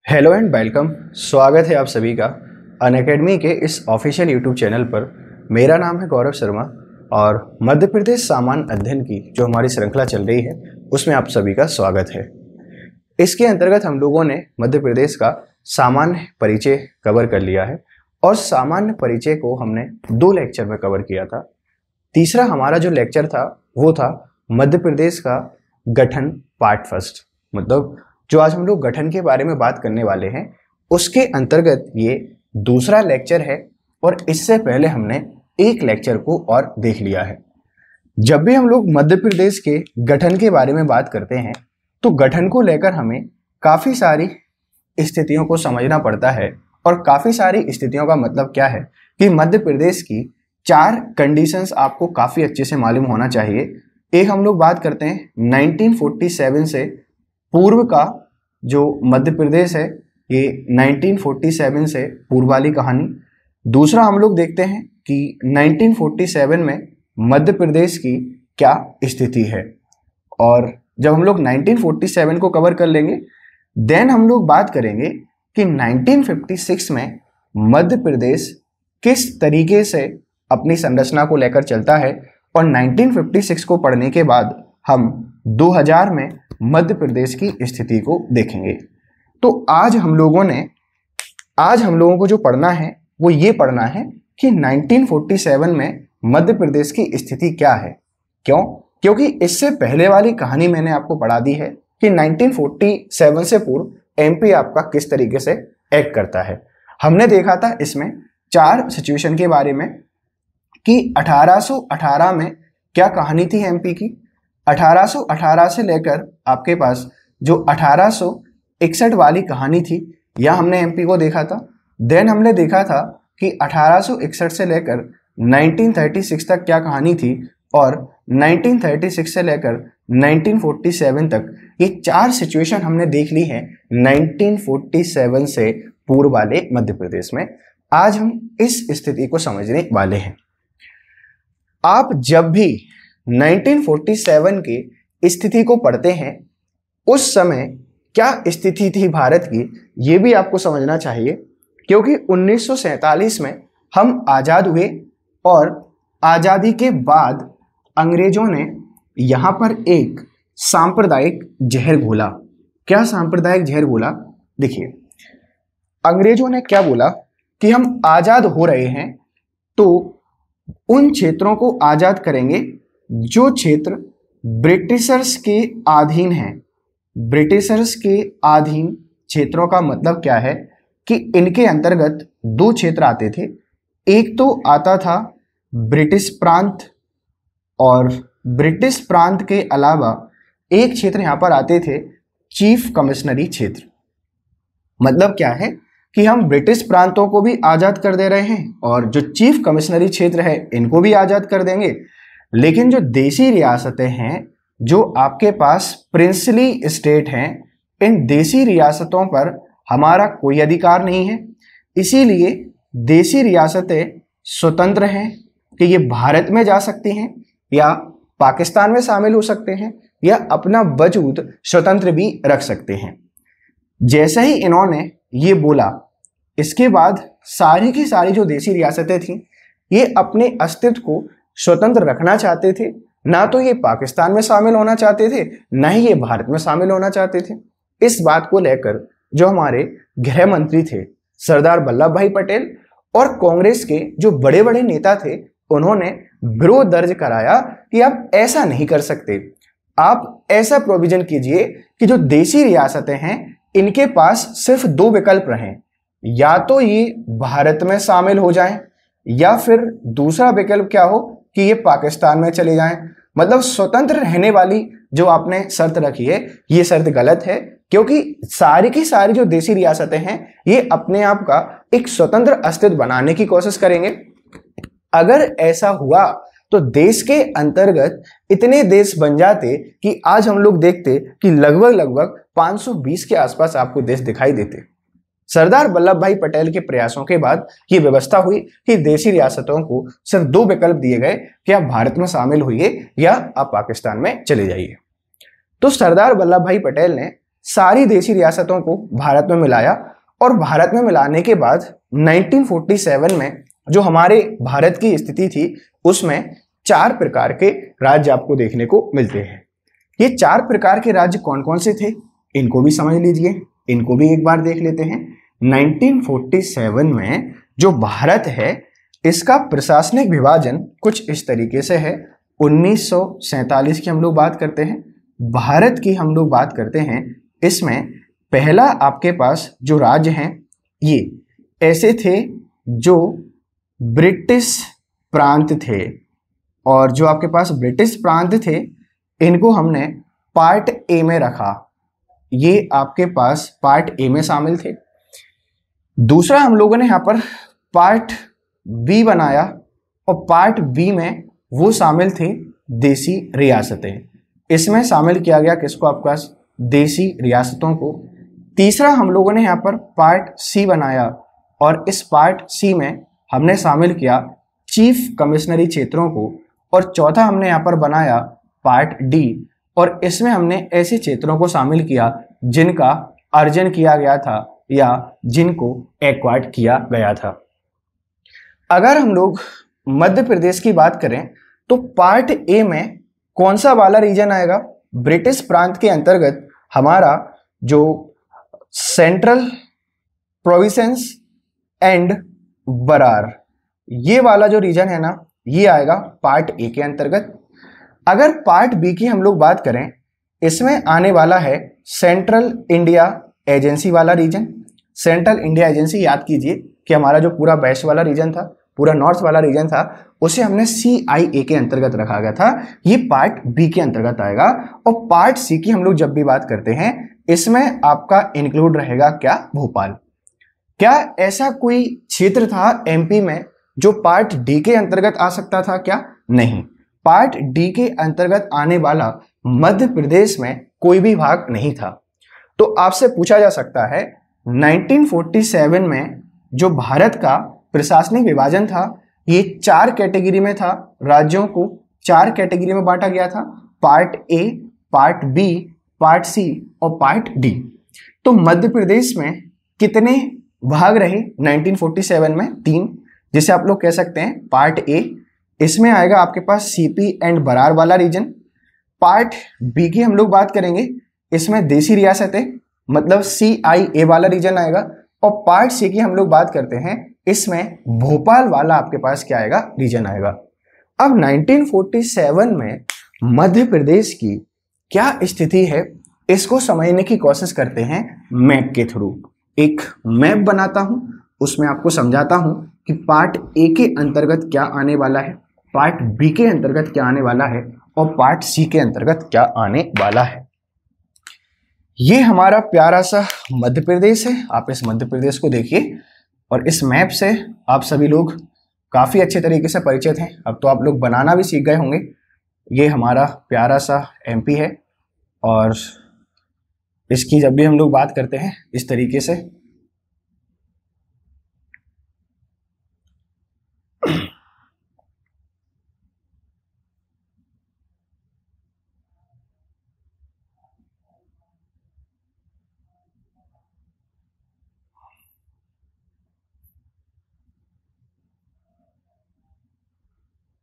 Hello and welcome. स्वागत है आप सभी का अनअकैडमी के इस ऑफिशियल यूट्यूब चैनल पर। मेरा नाम है गौरव शर्मा और मध्य प्रदेश सामान्य अध्ययन की जो हमारी श्रृंखला चल रही है उसमें आप सभी का स्वागत है। इसके अंतर्गत हम लोगों ने मध्य प्रदेश का सामान्य परिचय कवर कर लिया है और सामान्य परिचय को हमने 2 लेक्चर में कवर किया था। तीसरा हमारा जो लेक्चर था वो था मध्य प्रदेश का गठन पार्ट फर्स्ट, मतलब जो आज हम लोग गठन के बारे में बात करने वाले हैं उसके अंतर्गत ये दूसरा लेक्चर है। और इससे पहले हमने एक लेक्चर को और देख लिया है। जब भी हम लोग मध्य प्रदेश के गठन के बारे में बात करते हैं तो गठन को लेकर हमें काफ़ी सारी स्थितियों को समझना पड़ता है। और काफ़ी सारी स्थितियों का मतलब क्या है कि मध्य प्रदेश की 4 कंडीशंस आपको काफ़ी अच्छे से मालूम होना चाहिए। एक हम लोग बात करते हैं 1947 से पूर्व का जो मध्य प्रदेश है, ये 1947 से पूर्व वाली कहानी। दूसरा हम लोग देखते हैं कि 1947 में मध्य प्रदेश की क्या स्थिति है। और जब हम लोग 1947 को कवर कर लेंगे देन हम लोग बात करेंगे कि 1956 में मध्य प्रदेश किस तरीके से अपनी संरचना को लेकर चलता है। और 1956 को पढ़ने के बाद हम 2000 में मध्य प्रदेश की स्थिति को देखेंगे। तो आज हम लोगों को जो पढ़ना है वो ये पढ़ना है कि 1947 में मध्य प्रदेश की स्थिति क्या है। क्यों? क्योंकि इससे पहले वाली कहानी मैंने आपको पढ़ा दी है कि 1947 से पूर्व एमपी आपका किस तरीके से एक्ट करता है। हमने देखा था इसमें 4 सिचुएशन के बारे में कि 1818 में क्या कहानी थी एमपी की। 1818 से लेकर आपके पास जो 1861 वाली कहानी थी, यह हमने एमपी को देखा था। देन हमने देखा था कि 1861 से लेकर 1936 तक क्या कहानी थी और 1936 से लेकर 1947 तक ये 4 सिचुएशन हमने देख ली है 1947 से पूर्व वाले मध्य प्रदेश में। आज हम इस स्थिति को समझने वाले हैं। आप जब भी 1947 की स्थिति को पढ़ते हैं उस समय क्या स्थिति थी भारत की, ये भी आपको समझना चाहिए। क्योंकि 1947 में हम आज़ाद हुए और आज़ादी के बाद अंग्रेजों ने यहाँ पर एक सांप्रदायिक जहर घोला। क्या सांप्रदायिक जहर घोला? देखिए, अंग्रेजों ने क्या बोला कि हम आज़ाद हो रहे हैं तो उन क्षेत्रों को आज़ाद करेंगे जो क्षेत्र ब्रिटिशर्स के अधीन हैं। ब्रिटिशर्स के अधीन क्षेत्रों का मतलब क्या है कि इनके अंतर्गत 2 क्षेत्र आते थे। एक तो आता था ब्रिटिश प्रांत और ब्रिटिश प्रांत के अलावा एक क्षेत्र यहाँ पर आते थे चीफ कमिश्नरी क्षेत्र। मतलब क्या है कि हम ब्रिटिश प्रांतों को भी आज़ाद कर दे रहे हैं और जो चीफ कमिश्नरी क्षेत्र है इनको भी आज़ाद कर देंगे। लेकिन जो देसी रियासतें हैं, जो आपके पास प्रिंसली स्टेट हैं, इन देसी रियासतों पर हमारा कोई अधिकार नहीं है। इसीलिए देसी रियासतें स्वतंत्र हैं कि ये भारत में जा सकती हैं या पाकिस्तान में शामिल हो सकते हैं या अपना वजूद स्वतंत्र भी रख सकते हैं। जैसे ही इन्होंने ये बोला, इसके बाद सारी की सारी जो देसी रियासतें थीं ये अपने अस्तित्व को स्वतंत्र रखना चाहते थे। ना तो ये पाकिस्तान में शामिल होना चाहते थे, ना ही ये भारत में शामिल होना चाहते थे। इस बात को लेकर जो हमारे गृह मंत्री थे सरदार वल्लभ भाई पटेल और कांग्रेस के जो बड़े बड़े नेता थे, उन्होंने विरोध दर्ज कराया कि आप ऐसा नहीं कर सकते। आप ऐसा प्रोविजन कीजिए कि जो देसी रियासतें हैं इनके पास सिर्फ 2 विकल्प रहें, या तो ये भारत में शामिल हो जाएं या फिर दूसरा विकल्प क्या हो कि ये पाकिस्तान में चले जाएं। मतलब स्वतंत्र रहने वाली जो आपने शर्त रखी है ये शर्त गलत है, क्योंकि सारी की सारी जो देसी रियासतें हैं ये अपने आप का एक स्वतंत्र अस्तित्व बनाने की कोशिश करेंगे। अगर ऐसा हुआ तो देश के अंतर्गत इतने देश बन जाते कि आज हम लोग देखते कि लगभग 520 के आसपास आपको देश दिखाई देते। सरदार वल्लभ भाई पटेल के प्रयासों के बाद ये व्यवस्था हुई कि देशी रियासतों को सिर्फ 2 विकल्प दिए गए कि आप भारत में शामिल होइए या आप पाकिस्तान में चले जाइए। तो सरदार वल्लभ भाई पटेल ने सारी देशी रियासतों को भारत में मिलाया और भारत में मिलाने के बाद 1947 में जो हमारे भारत की स्थिति थी उसमें 4 प्रकार के राज्य आपको देखने को मिलते हैं। ये 4 प्रकार के राज्य कौन कौन से थे इनको भी समझ लीजिए, इनको भी एक बार देख लेते हैं। 1947 में जो भारत है इसका प्रशासनिक विभाजन कुछ इस तरीके से है। 1947 की हम लोग बात करते हैं, भारत की हम लोग बात करते हैं, इसमें पहला आपके पास जो राज्य हैं ये ऐसे थे जो ब्रिटिश प्रांत थे, और जो आपके पास ब्रिटिश प्रांत थे इनको हमने पार्ट ए में रखा, ये आपके पास पार्ट ए में शामिल थे। दूसरा हम लोगों ने यहाँ पर पार्ट बी बनाया और पार्ट बी में वो शामिल थे देसी रियासतें, इसमें शामिल किया गया किसको, आपके पास देशी रियासतों को। तीसरा हम लोगों ने यहाँ पर पार्ट सी बनाया और इस पार्ट सी में हमने शामिल किया चीफ कमिश्नरी क्षेत्रों को, और चौथा हमने यहाँ पर बनाया पार्ट डी और इसमें हमने ऐसे क्षेत्रों को शामिल किया जिनका अर्जन किया गया था या जिनको एक्वायर्ड किया गया था। अगर हम लोग मध्य प्रदेश की बात करें तो पार्ट ए में कौन सा वाला रीजन आएगा, ब्रिटिश प्रांत के अंतर्गत हमारा जो सेंट्रल प्रोविंसेस एंड बरार, ये वाला जो रीजन है ना ये आएगा पार्ट ए के अंतर्गत। अगर पार्ट बी की हम लोग बात करें इसमें आने वाला है सेंट्रल इंडिया एजेंसी वाला रीजन। सेंट्रल इंडिया एजेंसी याद कीजिए कि हमारा जो पूरा वेस्ट वाला रीजन था, पूरा नॉर्थ वाला रीजन था, उसे हमने CIA के अंतर्गत रखा गया था, ये पार्ट बी के अंतर्गत आएगा। और पार्ट सी की हम लोग जब भी बात करते हैं इसमें आपका इंक्लूड रहेगा क्या, भोपाल। क्या ऐसा कोई क्षेत्र था MP में जो पार्ट डी के अंतर्गत आ सकता था क्या, नहीं। पार्ट डी के अंतर्गत आने वाला मध्य प्रदेश में कोई भी भाग नहीं था। तो आपसे पूछा जा सकता है 1947 में जो भारत का प्रशासनिक विभाजन था ये 4 कैटेगरी में था, राज्यों को 4 कैटेगरी में बांटा गया था, part A, part B, part C और पार्ट डी। तो मध्य प्रदेश में कितने भाग रहे 1947 में, 3, जिसे आप लोग कह सकते हैं पार्ट ए, इसमें आएगा आपके पास सीपी एंड बरार वाला रीजन। पार्ट बी की हम लोग बात करेंगे, इसमें देशी रियासतें मतलब CIA वाला रीजन आएगा। और पार्ट सी की हम लोग बात करते हैं, इसमें भोपाल वाला आपके पास क्या आएगा, रीजन आएगा। अब 1947 में मध्य प्रदेश की क्या स्थिति है इसको समझने की कोशिश करते हैं मैप के थ्रू। एक मैप बनाता हूं, उसमें आपको समझाता हूं कि पार्ट ए के अंतर्गत क्या आने वाला है, पार्ट बी के अंतर्गत क्या आने वाला है और पार्ट सी के अंतर्गत क्या आने वाला है। ये हमारा प्यारा सा मध्य प्रदेश है, आप इस मध्य प्रदेश को देखिए और इस मैप से आप सभी लोग काफ़ी अच्छे तरीके से परिचित हैं। अब तो आप लोग बनाना भी सीख गए होंगे। ये हमारा प्यारा सा MP है और इसकी जब भी हम लोग बात करते हैं इस तरीके से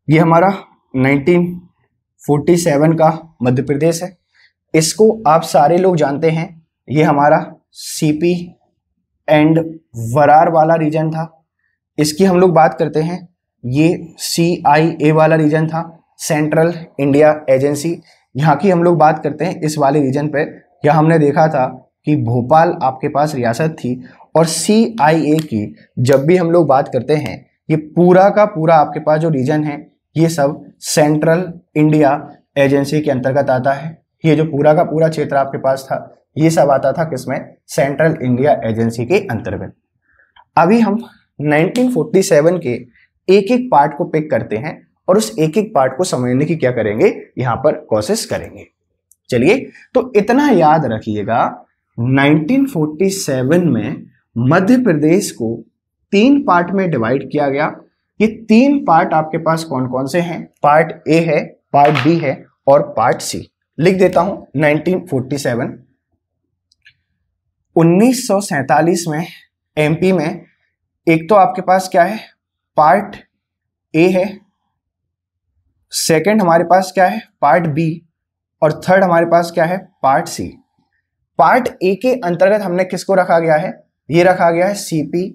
ये हमारा 1947 का मध्य प्रदेश है। इसको आप सारे लोग जानते हैं, ये हमारा CP एंड वरार वाला रीजन था। इसकी हम लोग बात करते हैं, ये CIA वाला रीजन था, सेंट्रल इंडिया एजेंसी। यहाँ की हम लोग बात करते हैं इस वाले रीजन पे। यहाँ हमने देखा था कि भोपाल आपके पास रियासत थी और CIA की जब भी हम लोग बात करते हैं ये पूरा का पूरा आपके पास जो रीजन है ये सब सेंट्रल इंडिया एजेंसी के अंतर्गत आता है। ये जो पूरा का पूरा क्षेत्र आपके पास था ये सब आता था किसमें, सेंट्रल इंडिया एजेंसी के अंतर्गत। अभी हम 1947 के एक एक पार्ट को पिक करते हैं और उस एक एक पार्ट को समझने की क्या करेंगे, यहाँ पर कोशिश करेंगे। चलिए, तो इतना याद रखिएगा 1947 में मध्य प्रदेश को 3 पार्ट में डिवाइड किया गया। ये 3 पार्ट आपके पास कौन कौन से हैं, पार्ट ए है, पार्ट बी है और पार्ट सी। लिख देता हूं 1947। 1947 में एमपी में एक तो आपके पास क्या है, पार्ट ए है, सेकंड हमारे पास क्या है, पार्ट बी, और थर्ड हमारे पास क्या है, पार्ट सी। पार्ट ए के अंतर्गत हमने किसको रखा गया है, ये रखा गया है सीपी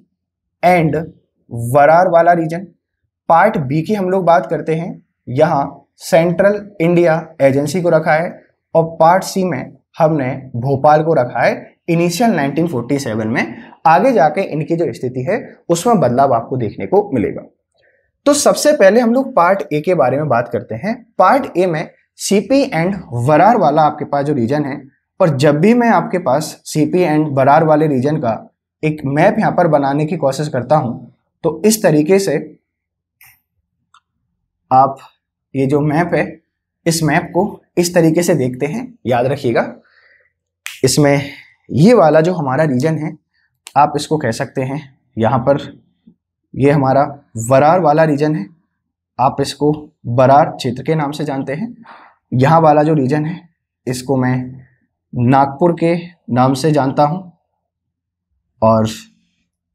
एंड वरार वाला रीजन। पार्ट बी की हम लोग बात करते हैं, यहाँ सेंट्रल इंडिया एजेंसी को रखा है, और पार्ट सी में हमने भोपाल को रखा है इनिशियल 1947 में। आगे जाके इनकी जो स्थिति है उसमें बदलाव आपको देखने को मिलेगा। तो सबसे पहले हम लोग पार्ट ए के बारे में बात करते हैं। पार्ट ए में सीपी एंड वरार वाला आपके पास जो रीजन है, और जब भी मैं आपके पास सीपी एंड वरार वाले रीजन का एक मैप यहां पर बनाने की कोशिश करता हूं, तो इस तरीके से आप ये जो मैप है, इस मैप को इस तरीके से देखते हैं। याद रखिएगा, इसमें ये वाला जो हमारा रीजन है, आप इसको कह सकते हैं यहाँ पर ये हमारा वरार वाला रीजन है, आप इसको बरार क्षेत्र के नाम से जानते हैं। यहाँ वाला जो रीजन है इसको मैं नागपुर के नाम से जानता हूँ, और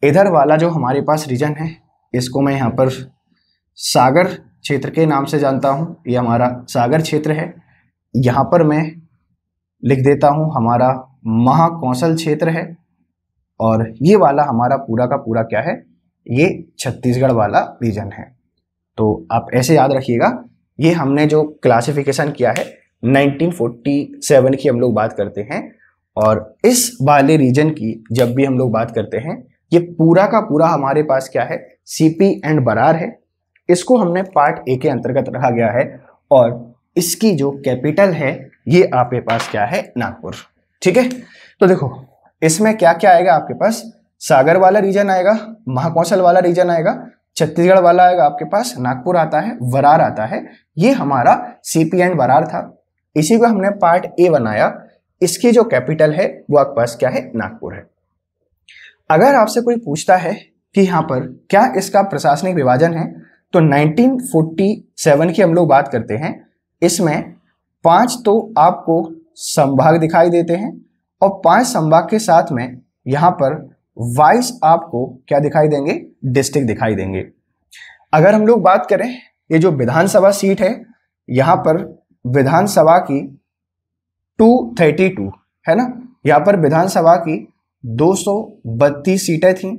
इधर वाला जो हमारे पास रीजन है इसको मैं यहाँ पर सागर क्षेत्र के नाम से जानता हूँ। ये हमारा सागर क्षेत्र है। यहाँ पर मैं लिख देता हूँ हमारा महाकौशल क्षेत्र है, और ये वाला हमारा पूरा का पूरा क्या है, ये छत्तीसगढ़ वाला रीजन है। तो आप ऐसे याद रखिएगा, ये हमने जो क्लासिफिकेशन किया है 1947 की हम लोग बात करते हैं, और इस वाले रीजन की जब भी हम लोग बात करते हैं, ये पूरा का पूरा हमारे पास क्या है, सीपी एंड बरार है। इसको हमने पार्ट ए के अंतर्गत रखा गया है, और इसकी जो कैपिटल है ये आपके पास क्या है, नागपुर। ठीक है, तो देखो इसमें क्या क्या आएगा आपके पास, सागर वाला रीजन आएगा, महाकौशल वाला रीजन आएगा, छत्तीसगढ़ वाला आएगा, आपके पास नागपुर आता है, वरार आता है। ये हमारा सीपी एंड वरार था, इसी को हमने पार्ट ए बनाया। इसकी जो कैपिटल है वो आपके पास क्या है, नागपुर है। अगर आपसे कोई पूछता है कि यहाँ पर क्या इसका प्रशासनिक विभाजन है, तो 1947 की हम लोग बात करते हैं। इसमें 5 तो आपको संभाग दिखाई देते हैं, और 5 संभाग के साथ में यहाँ पर वाइस आपको क्या दिखाई देंगे, डिस्ट्रिक्ट दिखाई देंगे। अगर हम लोग बात करें, ये जो विधानसभा सीट है, यहाँ पर विधानसभा की 232 है ना, यहाँ पर विधानसभा की 232 सीटें थी।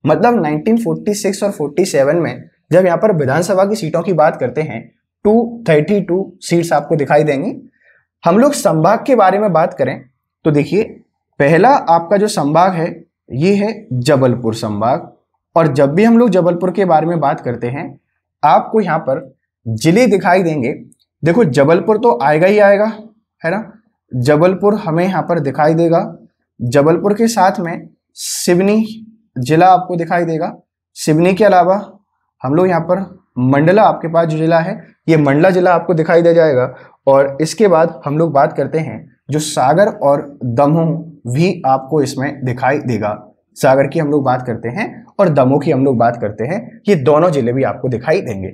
मतलब 1946 और 47 में जब यहाँ पर विधानसभा की सीटों की बात करते हैं, 232 सीट्स आपको दिखाई देंगी। हम लोग संभाग के बारे में बात करें तो देखिए, पहला आपका जो संभाग है ये है जबलपुर संभाग, और जब भी हम लोग जबलपुर के बारे में बात करते हैं, आपको यहाँ पर जिले दिखाई देंगे। देखो जबलपुर तो आएगा ही आएगा, है ना, जबलपुर हमें यहाँ पर दिखाई देगा। जबलपुर के साथ में सिवनी जिला आपको दिखाई देगा। सिवनी के अलावा हम लोग यहाँ पर मंडला, आपके पास जो जिला है ये मंडला जिला आपको दिखाई दे जाएगा। और इसके बाद हम लोग बात करते हैं जो सागर और दमोह भी आपको इसमें दिखाई देगा। सागर की हम लोग बात करते हैं और दमोह की हम लोग बात करते हैं, ये दोनों जिले भी आपको दिखाई देंगे।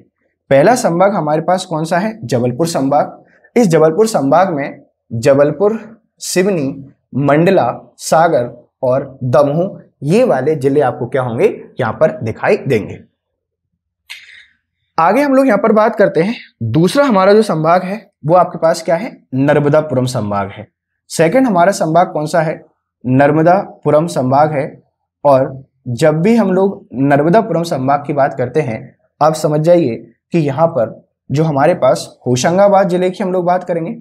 पहला संभाग हमारे पास कौन सा है, जबलपुर संभाग। इस जबलपुर संभाग में जबलपुर, सिवनी, मंडला, सागर और दमोह ये वाले जिले आपको क्या होंगे, यहाँ पर दिखाई देंगे। आगे हम लोग यहाँ पर बात करते हैं, दूसरा हमारा जो संभाग है वो आपके पास क्या है, नर्मदापुरम संभाग है। सेकंड हमारा संभाग कौन सा है, नर्मदापुरम संभाग है। और जब भी हम लोग नर्मदापुरम संभाग की बात करते हैं, आप समझ जाइए कि यहाँ पर जो हमारे पास होशंगाबाद जिले की हम लोग बात करेंगे,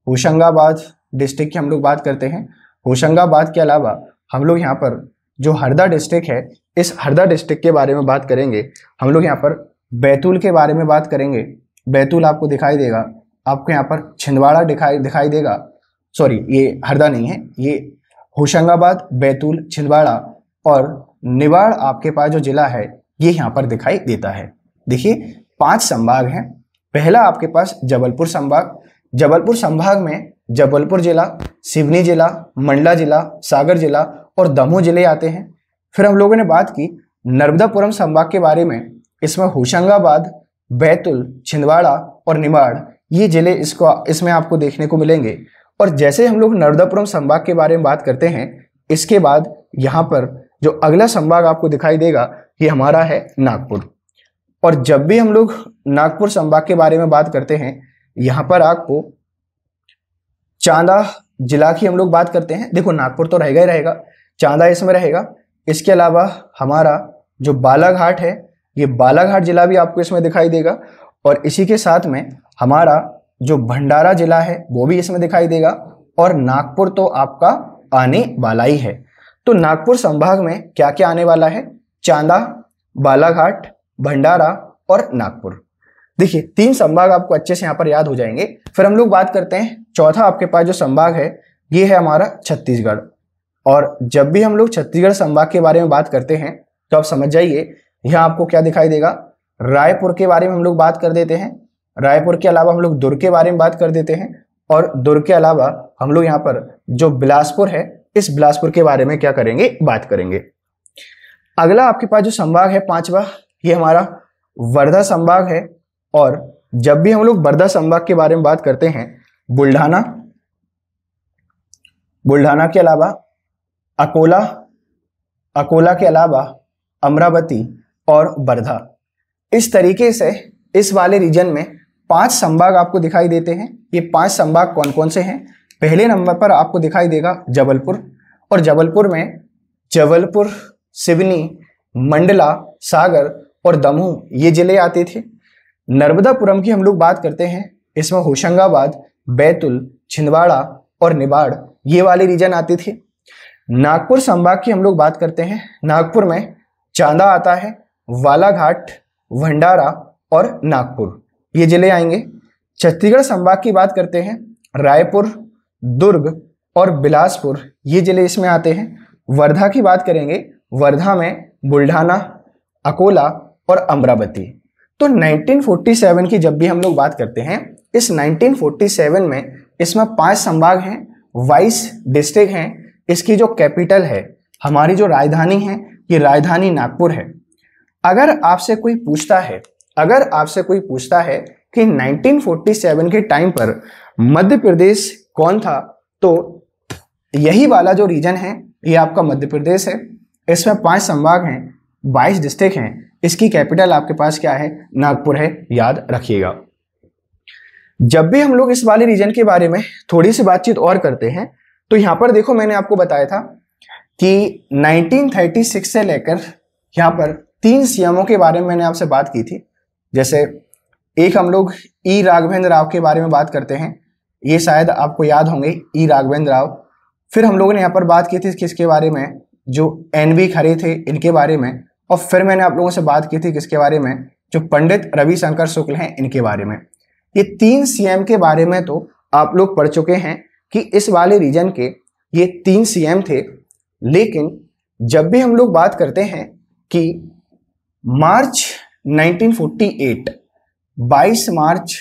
होशंगाबाद डिस्ट्रिक्ट की हम लोग बात करते हैं। होशंगाबाद के अलावा हम लोग यहाँ पर जो हरदा डिस्ट्रिक्ट है, इस हरदा डिस्ट्रिक्ट के बारे में बात करेंगे। हम लोग यहाँ पर बैतूल के बारे में बात करेंगे, बैतूल आपको दिखाई देगा। आपको यहाँ पर छिंदवाड़ा दिखाई देगा, सॉरी ये हरदा नहीं है, ये होशंगाबाद, बैतूल, छिंदवाड़ा और निवाड़ आपके पास जो जिला है ये यहाँ पर दिखाई देता है। देखिए 5 संभाग हैं। पहला आपके पास जबलपुर संभाग। जबलपुर संभाग में जबलपुर जिला, सिवनी जिला, मंडला जिला, सागर जिला और दमोह जिले आते हैं। फिर हम लोगों ने बात की नर्मदापुरम संभाग के बारे में। इसमें होशंगाबाद, बैतूल, छिंदवाड़ा और निवाड़ ये जिले इसमें आपको देखने को मिलेंगे। और जैसे हम लोग नर्मदापुरम संभाग के बारे में बात करते हैं, इसके बाद यहाँ पर जो अगला संभाग आपको दिखाई देगा ये हमारा है नागपुर। और जब भी हम लोग नागपुर संभाग के बारे में बात करते हैं, यहाँ पर आपको चांदा जिला की हम लोग बात करते हैं। देखो नागपुर तो रहेगा ही रहेगा, चांदा इसमें रहेगा। इसके अलावा हमारा जो बालाघाट है, ये बालाघाट जिला भी आपको इसमें दिखाई देगा। और इसी के साथ में हमारा जो भंडारा जिला है वो भी इसमें दिखाई देगा। और नागपुर तो आपका आने वाला ही है। तो नागपुर संभाग में क्या क्या आने वाला है? चांदा, बालाघाट, भंडारा और नागपुर। देखिए 3 संभाग आपको अच्छे से यहाँ पर याद हो जाएंगे। फिर हम लोग बात करते हैं चौथा आपके पास जो संभाग है ये है हमारा छत्तीसगढ़। और जब भी हम लोग छत्तीसगढ़ संभाग के बारे में बात करते हैं तो आप समझ जाइए यहाँ आपको क्या दिखाई देगा। रायपुर के बारे में हम लोग बात कर देते हैं। रायपुर के अलावा हम लोग दुर्ग के बारे में बात कर देते हैं। और दुर्ग के अलावा हम लोग यहाँ पर जो बिलासपुर है, इस बिलासपुर के बारे में क्या करेंगे, बात करेंगे। अगला आपके पास जो संभाग है 5वां, ये हमारा वर्धा संभाग है। और जब भी हम लोग वर्धा संभाग के बारे में बात करते हैं, बुल्ढाना के अलावा अकोला के अलावा अमरावती और वर्धा, इस तरीके से इस वाले रीजन में 5 संभाग आपको दिखाई देते हैं। ये 5 संभाग कौन कौन से हैं? पहले नंबर पर आपको दिखाई देगा जबलपुर। और जबलपुर में जबलपुर, सिवनी, मंडला, सागर और दमोह ये जिले आते थे। नर्मदापुरम की हम लोग बात करते हैं, इसमें होशंगाबाद, बैतूल, छिंदवाड़ा और निबाड़ ये वाले रीजन आते थे। नागपुर संभाग की हम लोग बात करते हैं, नागपुर में चांदा आता है, बालाघाट, भंडारा और नागपुर ये जिले आएंगे। छत्तीसगढ़ संभाग की बात करते हैं, रायपुर, दुर्ग और बिलासपुर ये जिले इसमें आते हैं। वर्धा की बात करेंगे, वर्धा में बुल्ढाना, अकोला और अमरावती। तो 1947 की जब भी हम लोग बात करते हैं, इस 1947 में इसमें 5 संभाग हैं, 22 डिस्ट्रिक्ट हैं। इसकी जो कैपिटल है, हमारी जो राजधानी है, ये राजधानी नागपुर है। अगर आपसे कोई पूछता है कि 1947 के टाइम पर मध्य प्रदेश कौन था, तो यही वाला जो रीजन है ये आपका मध्य प्रदेश है। इसमें 5 संभाग हैं, 22 डिस्ट्रिक्ट हैं। इसकी कैपिटल आपके पास क्या है? नागपुर है, याद रखिएगा। जब भी हम लोग इस वाले रीजन के बारे में थोड़ी सी बातचीत और करते हैं, तो यहाँ पर देखो मैंने आपको बताया था कि 1936 से लेकर यहाँ पर 3 सीएमओ के बारे में मैंने आपसे बात की थी। जैसे एक हम लोग ई राघवेंद्र राव के बारे में बात करते हैं, ये शायद आपको याद होंगे, ई राघवेंद्र राव। फिर हम लोगों ने यहाँ पर बात की थी किसके बारे में? जो एनवी खरे थे इनके बारे में। और फिर मैंने आप लोगों से बात की थी किसके बारे में? जो पंडित रविशंकर शुक्ल हैं इनके बारे में। ये 3 सीएम के बारे में तो आप लोग पढ़ चुके हैं कि इस वाले रीजन के ये 3 सीएम थे। लेकिन जब भी हम लोग बात करते हैं कि मार्च 1948, 22 मार्च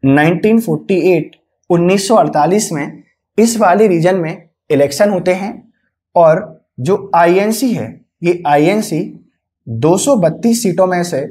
1948 में इस वाले रीजन में इलेक्शन होते हैं। और जो आईएनसी है, ये आईएनसी 232 सीटों में से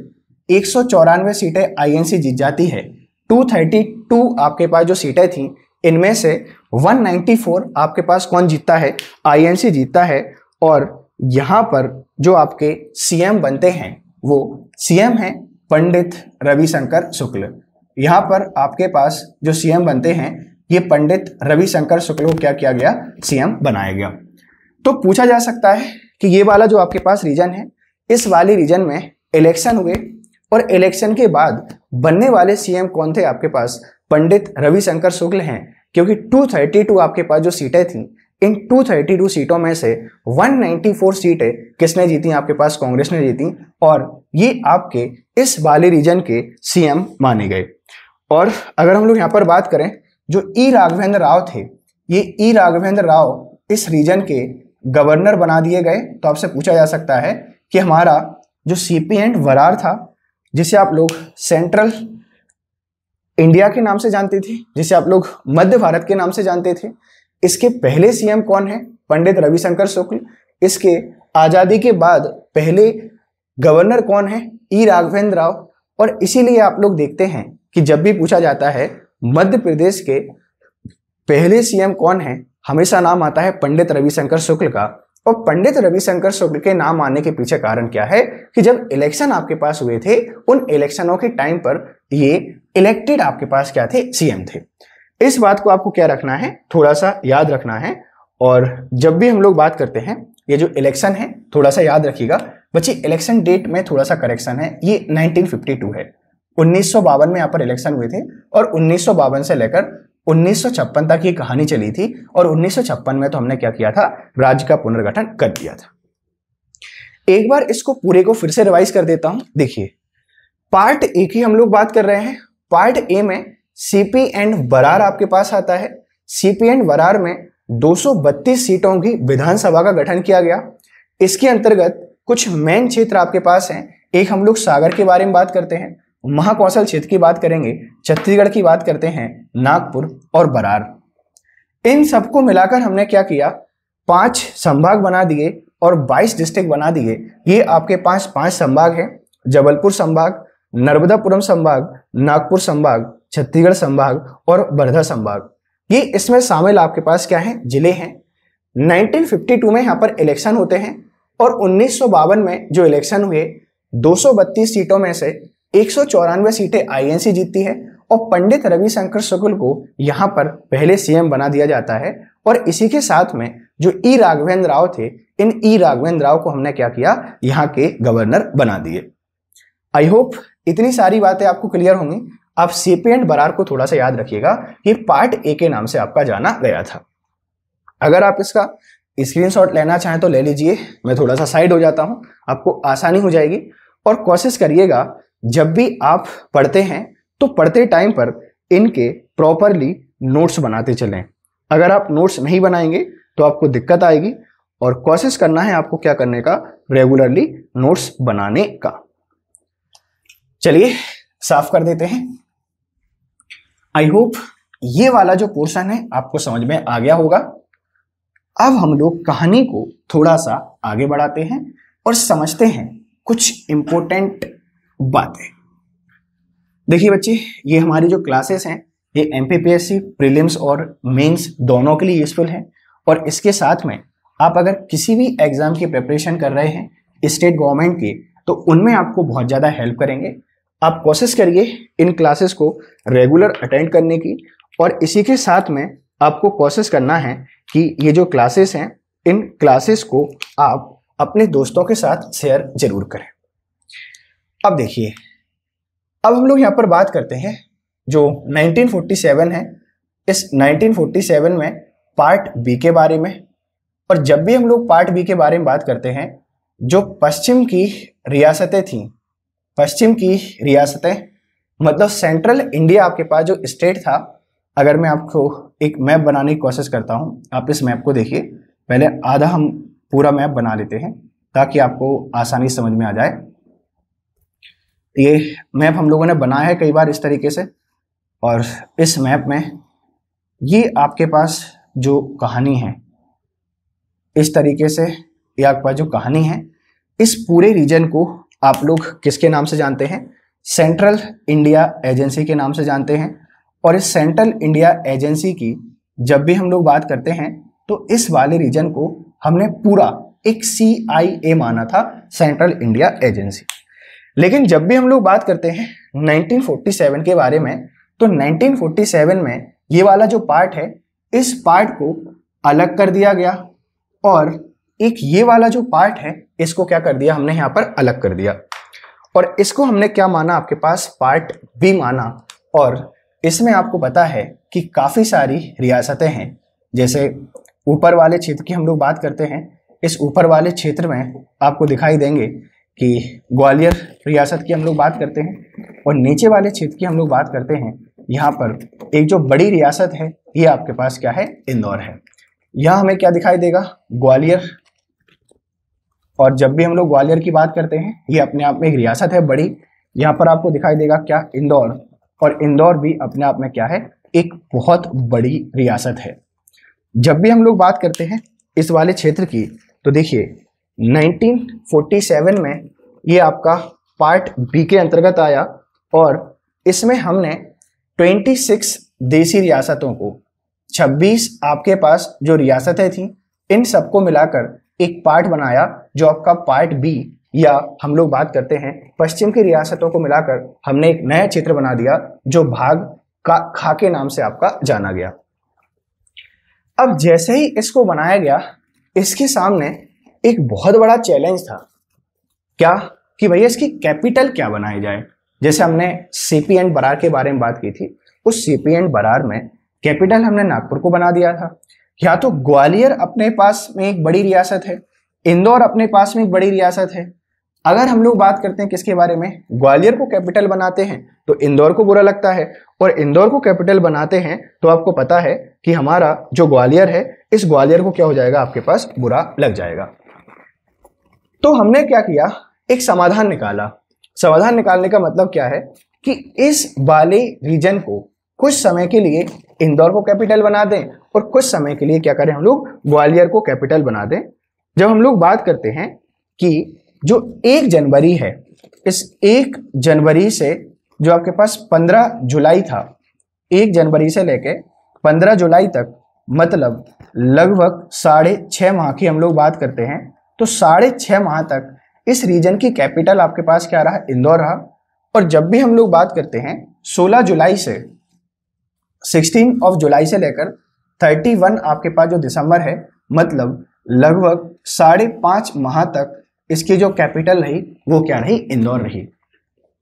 194 सीटें आईएनसी जीत जाती है। 232 आपके पास जो सीटें थी, इनमें से 194 आपके पास कौन जीतता है? आईएनसी जीतता है। और यहाँ पर जो आपके सीएम बनते हैं वो सीएम हैं पंडित रविशंकर शुक्ल। यहाँ पर आपके पास जो सीएम बनते हैं ये पंडित रविशंकर शुक्ल को क्या किया गया? सीएम बनाया गया। तो पूछा जा सकता है कि ये वाला जो आपके पास रीजन है, इस वाले रीजन में इलेक्शन हुए और इलेक्शन के बाद बनने वाले सीएम कौन थे? आपके पास पंडित रविशंकर शुक्ल हैं। क्योंकि 232 आपके पास जो सीटें थी, इन 232 सीटों में से 194 सीटें किसने जीती? आपके पास कांग्रेस ने जीती। और ये आपके इस वाले रीजन के सीएम माने गए। और अगर हम लोग यहाँ पर बात करें, जो ई राघवेंद्र राव थे, ये ई राघवेंद्र राव इस रीजन के गवर्नर बना दिए गए। तो आपसे पूछा जा सकता है कि हमारा जो सीपी एंड वरार था, जिसे आप लोग सेंट्रल इंडिया के नाम से जानते थे, जिसे आप लोग मध्य भारत के नाम से जानते थे, इसके पहले सीएम कौन है? पंडित रविशंकर शुक्ल। इसके आजादी के बाद पहले गवर्नर कौन है? ई राघवेंद्र राव। और इसीलिए आप लोग देखते हैं कि जब भी पूछा जाता है मध्य प्रदेश के पहले सीएम कौन है, हमेशा नाम आता है पंडित रविशंकर शुक्ल का। और पंडित रविशंकर शुक्ल के नाम आने के पीछे कारण क्या है कि जब इलेक्शन आपके पास हुए थे, उन इलेक्शनों के टाइम पर ये इलेक्टेड आपके पास क्या थे, सीएम थे। इस बात को आपको क्या रखना है, थोड़ा सा याद रखना है। और जब भी हम लोग बात करते हैं, ये जो इलेक्शन है थोड़ा सा याद रखिएगा बच्चे, इलेक्शन डेट में थोड़ा सा करेक्शन है, ये 1952 है। 1952 में यहाँ पर इलेक्शन हुए थे और 1952 से लेकर 1956 तक ये कहानी चली थी। और 1956 में तो हमने क्या किया था, राज्य का पुनर्गठन कर दिया था। एक बार इसको पूरे को फिर से रिवाइज कर देता हूं। देखिए, पार्ट ए की हम लोग बात कर रहे हैं। पार्ट ए में सीपी एंड बरार आपके पास आता है। सीपी एंड बरार में 232 सीटों की विधानसभा का गठन किया गया। इसके अंतर्गत कुछ मेन क्षेत्र आपके पास हैं। एक हम लोग सागर के बारे में बात करते हैं, महाकौशल क्षेत्र की बात करेंगे, छत्तीसगढ़ की बात करते हैं, नागपुर और बरार। इन सबको मिलाकर हमने क्या किया, 5 संभाग बना दिए और 22 डिस्ट्रिक्ट बना दिए। ये आपके पास 5 संभाग हैं, जबलपुर संभाग, नर्मदापुरम संभाग, नागपुर संभाग, छत्तीसगढ़ संभाग और वर्धा संभाग। ये इसमें शामिल आपके पास क्या है, जिले हैं। 1952 में यहाँ पर इलेक्शन होते हैं और 1952 में जो इलेक्शन हुए 232 सीटों में से 194 सीटें आईएनसी जीतती है और पंडित रविशंकर शुक्ल को यहाँ पर पहले सीएम बना दिया जाता है। और इसी के साथ में जो ई राघवेंद्र राव थे, इन ई राघवेंद्र राव को हमने क्या किया, यहाँ के गवर्नर बना दिए। आई होप इतनी सारी बातें आपको क्लियर होंगी। आप सीपी एंड बरार को थोड़ा सा याद रखिएगा, ये पार्ट ए के नाम से आपका जाना गया था। अगर आप इसका स्क्रीनशॉट लेना चाहें तो ले लीजिए, मैं थोड़ा सा साइड हो जाता हूं, आपको आसानी हो जाएगी। और कोशिश करिएगा जब भी आप पढ़ते हैं तो पढ़ते टाइम पर इनके प्रॉपरली नोट्स बनाते चलें। अगर आप नोट्स नहीं बनाएंगे तो आपको दिक्कत आएगी और कोशिश करना है आपको क्या करने का, रेगुलरली नोट्स बनाने का। चलिए साफ कर देते हैं। आई होप ये वाला जो पोर्शन है आपको समझ में आ गया होगा। अब हम लोग कहानी को थोड़ा सा आगे बढ़ाते हैं और समझते हैं कुछ इंपॉर्टेंट बातें। देखिए बच्चे, ये हमारी जो क्लासेस हैं ये एमपीपीएससी प्रीलिम्स और मेंस दोनों के लिए यूजफुल है। और इसके साथ में आप अगर किसी भी एग्जाम की प्रिपरेशन कर रहे हैं स्टेट गवर्नमेंट की, तो उनमें आपको बहुत ज़्यादा हेल्प करेंगे। आप कोशिश करिए इन क्लासेस को रेगुलर अटेंड करने की। और इसी के साथ में आपको कोशिश करना है कि ये जो क्लासेस हैं, इन क्लासेस को आप अपने दोस्तों के साथ शेयर जरूर करें। अब देखिए, अब हम लोग यहाँ पर बात करते हैं जो 1947 है, इस 1947 में पार्ट बी के बारे में। और जब भी हम लोग पार्ट बी के बारे में बात करते हैं, जो पश्चिम की रियासतें थीं, पश्चिम की रियासतें मतलब सेंट्रल इंडिया आपके पास जो स्टेट था, अगर मैं आपको एक मैप बनाने की कोशिश करता हूं, आप इस मैप को देखिए। पहले आधा हम पूरा मैप बना लेते हैं ताकि आपको आसानी समझ में आ जाए। ये मैप हम लोगों ने बनाया है कई बार इस तरीके से, और इस मैप में ये आपके पास जो कहानी है, इस तरीके से ये आपके पास जो कहानी है, इस पूरे रीजन को आप लोग किसके नाम से जानते हैं, सेंट्रल इंडिया एजेंसी के नाम से जानते हैं। और इस सेंट्रल इंडिया एजेंसी की जब भी हम लोग बात करते हैं तो इस वाले रीजन को हमने पूरा एक CIA माना था, सेंट्रल इंडिया एजेंसी। लेकिन जब भी हम लोग बात करते हैं 1947 के बारे में, तो 1947 में ये वाला जो पार्ट है, इस पार्ट को अलग कर दिया गया और एक ये वाला जो पार्ट है इसको क्या कर दिया, हमने यहाँ पर अलग कर दिया। और इसको हमने क्या माना, आपके पास पार्ट बी माना। और इसमें आपको पता है कि काफ़ी सारी रियासतें हैं। जैसे ऊपर वाले क्षेत्र की हम लोग बात करते हैं, इस ऊपर वाले क्षेत्र में आपको दिखाई देंगे कि ग्वालियर रियासत की हम लोग बात करते हैं, और नीचे वाले क्षेत्र की हम लोग बात करते हैं। यहाँ पर एक जो बड़ी रियासत है ये आपके पास क्या है, इंदौर है। यहाँ हमें क्या दिखाई देगा, ग्वालियर। और जब भी हम लोग ग्वालियर की बात करते हैं, ये अपने आप में एक रियासत है बड़ी। यहाँ पर आपको दिखाई देगा क्या, इंदौर। और इंदौर भी अपने आप में क्या है, एक बहुत बड़ी रियासत है। जब भी हम लोग बात करते हैं इस वाले क्षेत्र की, तो देखिए 1947 में ये आपका पार्ट बी के अंतर्गत आया और इसमें हमने 26 देसी रियासतों को 26 आपके पास जो रियासतें थी, इन सबको मिलाकर एक पार्ट बनाया जो आपका पार्ट बी, या हम लोग बात करते हैं पश्चिम की रियासतों को मिलाकर हमने एक नया क्षेत्र बना दिया जो भाग का खा के नाम से आपका जाना गया। अब जैसे ही इसको बनाया गया, इसके सामने एक बहुत बड़ा चैलेंज था, क्या कि भैया इसकी कैपिटल क्या बनाई जाए। जैसे हमने सीपी एंड बरार के बारे में बात की थी, उस सीपी एंड बरार में कैपिटल हमने नागपुर को बना दिया था। या तो ग्वालियर अपने पास में एक बड़ी रियासत है, इंदौर अपने पास में एक बड़ी रियासत है। अगर हम लोग बात करते हैं किसके बारे में, ग्वालियर को कैपिटल बनाते हैं तो इंदौर को बुरा लगता है, और इंदौर को कैपिटल बनाते हैं तो आपको पता है कि हमारा जो ग्वालियर है, इस ग्वालियर को क्या हो जाएगा, आपके पास बुरा लग जाएगा। तो हमने क्या किया, एक समाधान निकाला। समाधान निकालने का मतलब क्या है कि इस वाले रीजन को कुछ समय के लिए इंदौर को कैपिटल बना दें और कुछ समय के लिए क्या करें, हम लोग ग्वालियर को कैपिटल बना दें। जब हम लोग बात करते हैं कि जो 1 जनवरी है, इस 1 जनवरी से जो आपके पास 15 जुलाई था, 1 जनवरी से लेके 15 जुलाई तक, मतलब लगभग 6.5 माह की हम लोग बात करते हैं, तो 6.5 माह तक इस रीजन की कैपिटल आपके पास क्या रहा, इंदौर रहा। और जब भी हम लोग बात करते हैं 16 जुलाई से 16 जुलाई से लेकर 31 आपके पास जो दिसंबर है, मतलब लगभग 5.5 माह तक इसकी जो कैपिटल रही वो क्या रही, इंदौर रही।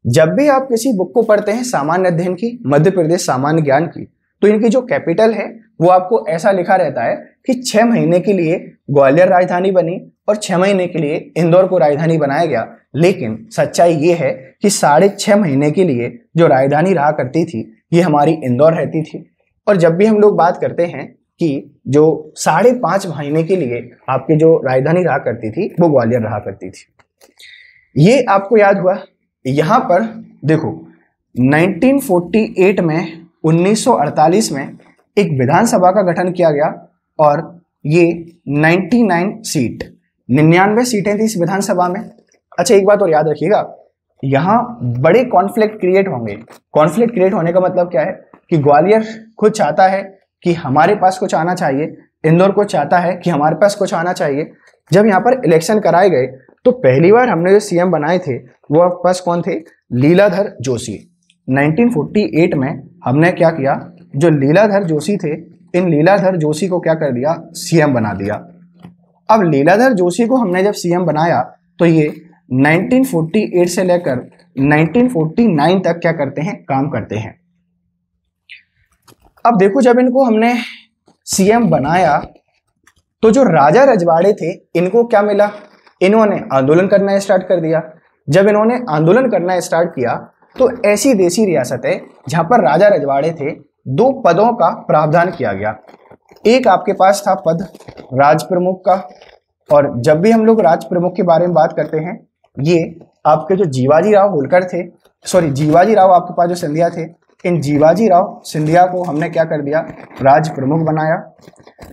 जब भी आप किसी बुक को पढ़ते हैं सामान्य अध्ययन की, मध्य प्रदेश सामान्य ज्ञान की, तो इनकी जो कैपिटल है वो आपको ऐसा लिखा रहता है कि 6 महीने के लिए ग्वालियर राजधानी बनी और 6 महीने के लिए इंदौर को राजधानी बनाया गया। लेकिन सच्चाई ये है कि 6.5 महीने के लिए जो राजधानी रहा करती थी ये हमारी इंदौर रहती थी। और जब भी हम लोग बात करते हैं कि जो 5.5 महीने के लिए आपकी जो राजधानी रहा करती थी वो ग्वालियर रहा करती थी। ये आपको याद हुआ। यहाँ पर देखो 1948 में 1948 में एक विधानसभा का गठन किया गया और ये 99 सीटें थी इस विधानसभा में। अच्छा, एक बात और याद रखिएगा, यहाँ बड़े कॉन्फ्लिक्ट क्रिएट होंगे। कॉन्फ्लिक्ट क्रिएट होने का मतलब क्या है कि ग्वालियर खुद चाहता है कि हमारे पास कुछ आना चाहिए, इंदौर को चाहता है कि हमारे पास कुछ आना चाहिए। जब यहाँ पर इलेक्शन कराए गए तो पहली बार हमने जो सीएम बनाए थे वो आपके पास कौन थे, लीलाधर जोशी। 1948 में हमने क्या किया, जो लीलाधर जोशी थे, इन लीलाधर जोशी को क्या कर दिया, सीएम बना दिया। अब लीलाधर जोशी को हमने जब सीएम बनाया तो ये 1948 से लेकर 1949 तक क्या करते हैं, काम करते हैं। अब देखो, जब इनको हमने सीएम बनाया तो जो राजा रजवाड़े थे इनको क्या मिला, इन्होंने आंदोलन करना स्टार्ट कर दिया। जब इन्होंने आंदोलन करना स्टार्ट किया तो ऐसी देसी रियासतें जहां पर राजा रजवाड़े थे, 2 पदों का प्रावधान किया गया। एक आपके पास था पद राज प्रमुख का, और जब भी हम लोग राज प्रमुख के बारे में बात करते हैं, ये आपके जो जीवाजी राव होलकर थे, जीवाजी राव आपके पास जो सिंधिया थे, इन जीवाजी राव सिंधिया को हमने क्या कर दिया, राज प्रमुख बनाया।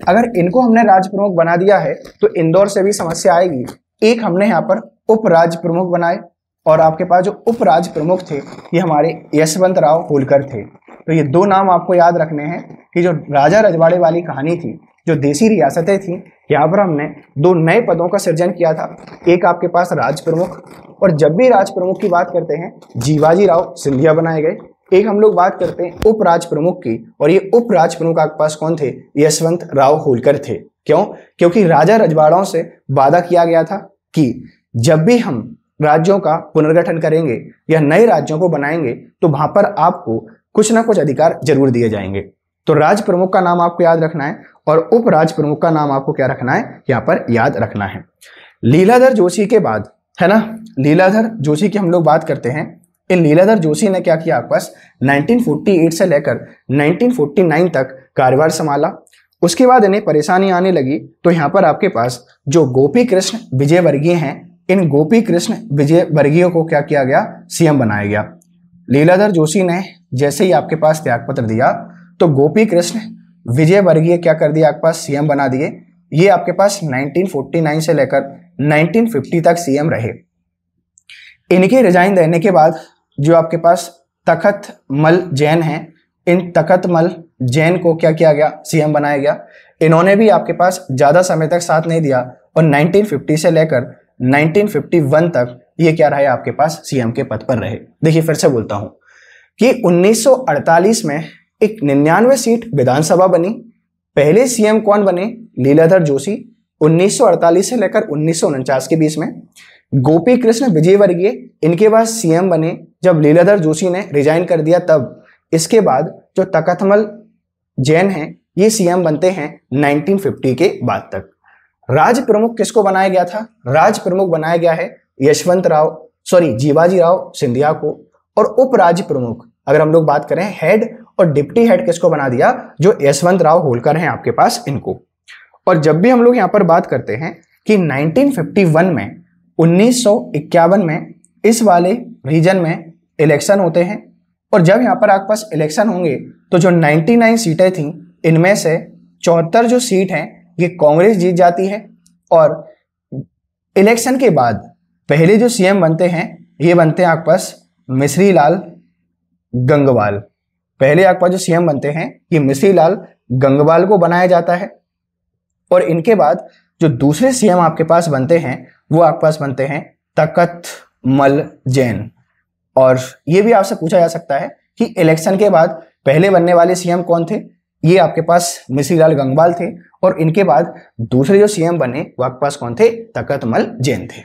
अगर इनको हमने राज प्रमुख बना दिया है तो इंदौर से भी समस्या आएगी। एक हमने यहाँ पर उप राज प्रमुख बनाए, और आपके पास जो उप राज प्रमुख थे ये हमारे यशवंत राव होलकर थे। तो ये 2 नाम आपको याद रखने हैं कि जो राजा रजवाड़े वाली कहानी थी, जो देसी रियासतें थी, यहाँ पर हमने 2 नए पदों का सृजन किया था। एक आपके पास राज प्रमुख, और जब भी राज प्रमुख की बात करते हैं जीवाजी राव सिंधिया बनाए गए। एक हम लोग बात करते हैं उप राज प्रमुख की, और ये उप राज प्रमुख आपके पास कौन थे, यशवंत राव होलकर थे। क्यों? क्योंकि राजा रजवाड़ों से वादा किया गया था कि जब भी हम राज्यों का पुनर्गठन करेंगे या नए राज्यों को बनाएंगे तो वहां पर आपको कुछ ना कुछ अधिकार जरूर दिए जाएंगे। तो राज प्रमुख का नाम आपको याद रखना है और उप राज प्रमुख का नाम आपको क्या रखना है, यहाँ पर याद रखना है। लीलाधर जोशी के बाद, है ना, लीलाधर जोशी की हम लोग बात करते हैं। इन लीलाधर जोशी ने क्या किया, आपके पास 1948 से लेकर 1949 तक कार्यभार संभाला। उसके बाद इन्हें परेशानी आने लगी तो यहाँ पर आपके पास जो गोपी कृष्ण विजयवर्गीय हैं, इन गोपी कृष्ण विजयवर्गीय को क्या किया गया, सीएम बनाया गया। लीलाधर जोशी ने जैसे ही आपके पास त्यागपत्र दिया तो गोपी कृष्ण विजयवर्गीय क्या कर दिया, आपके पास सीएम बना दिए। ये आपके पास 1949 से लेकर 1950 तक सीएम रहे। इनके रिजाइन देने के बाद जो आपके पास तखत मल जैन हैं, इन तखतमल जैन को क्या किया गया, सीएम बनाया गया। इन्होंने भी आपके पास ज्यादा समय तक साथ नहीं दिया और 1950 से लेकर 1951 तक ये क्या रहे, आपके पास सीएम के पद पर रहे। देखिए फिर से बोलता हूं कि 1948 में एक 99 सीट विधानसभा बनी। पहले सीएम कौन बने, लीलाधर जोशी। 1948 से लेकर 1949 के बीच में गोपी कृष्ण विजयवर्गीय इनके बाद सीएम बने। जब लीलाधर जोशी ने रिजाइन कर दिया तब इसके बाद जो तखतमल जैन हैं ये सीएम बनते हैं 1950 के बाद तक। राज प्रमुख किसको बनाया गया था, राज प्रमुख बनाया गया है जीवाजी राव सिंधिया को। और उप राज्य प्रमुख अगर हम लोग बात करें हेड और डिप्टी हेड किसको बना दिया, जो यशवंत राव होलकर हैं आपके पास, इनको। और जब भी हम लोग यहाँ पर बात करते हैं कि 1951 में 1951 में इस वाले रीजन में इलेक्शन होते हैं और जब यहाँ पर आपके पास इलेक्शन होंगे तो जो 99 सीटें थी इनमें से 74 जो सीट हैं ये कांग्रेस जीत जाती है। और इलेक्शन के बाद पहले जो सीएम बनते हैं ये बनते हैं आपके पास मिश्री लाल गंगवाल। पहले आपके पास जो सीएम बनते हैं ये मिश्री लाल गंगवाल को बनाया जाता है। और इनके बाद जो दूसरे सीएम आपके पास बनते हैं वो आपके पास बनते हैं तखतमल जैन। और ये भी आपसे पूछा जा सकता है कि इलेक्शन के बाद पहले बनने वाले सीएम कौन थे, ये आपके पास मिश्रीलाल गंगवाल थे। और इनके बाद दूसरे जो सीएम बने वो आपके पास कौन थे, तखतमल जैन थे।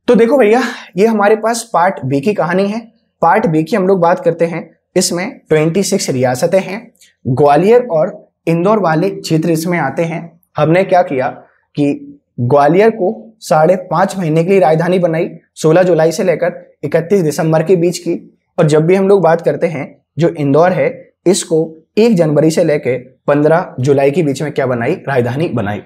तो देखो भैया ये हमारे पास पार्ट बी की कहानी है। पार्ट बी की हम लोग बात करते हैं, इसमें 26 रियासतें हैं, ग्वालियर और इंदौर वाले क्षेत्र इसमें आते हैं। हमने क्या किया कि ग्वालियर को 5.5 महीने के लिए राजधानी बनाई, 16 जुलाई से लेकर 31 दिसंबर के बीच की। और जब भी हम लोग बात करते हैं जो इंदौर है इसको 1 जनवरी से लेकर 15 जुलाई के बीच में क्या बनाई, राजधानी बनाई।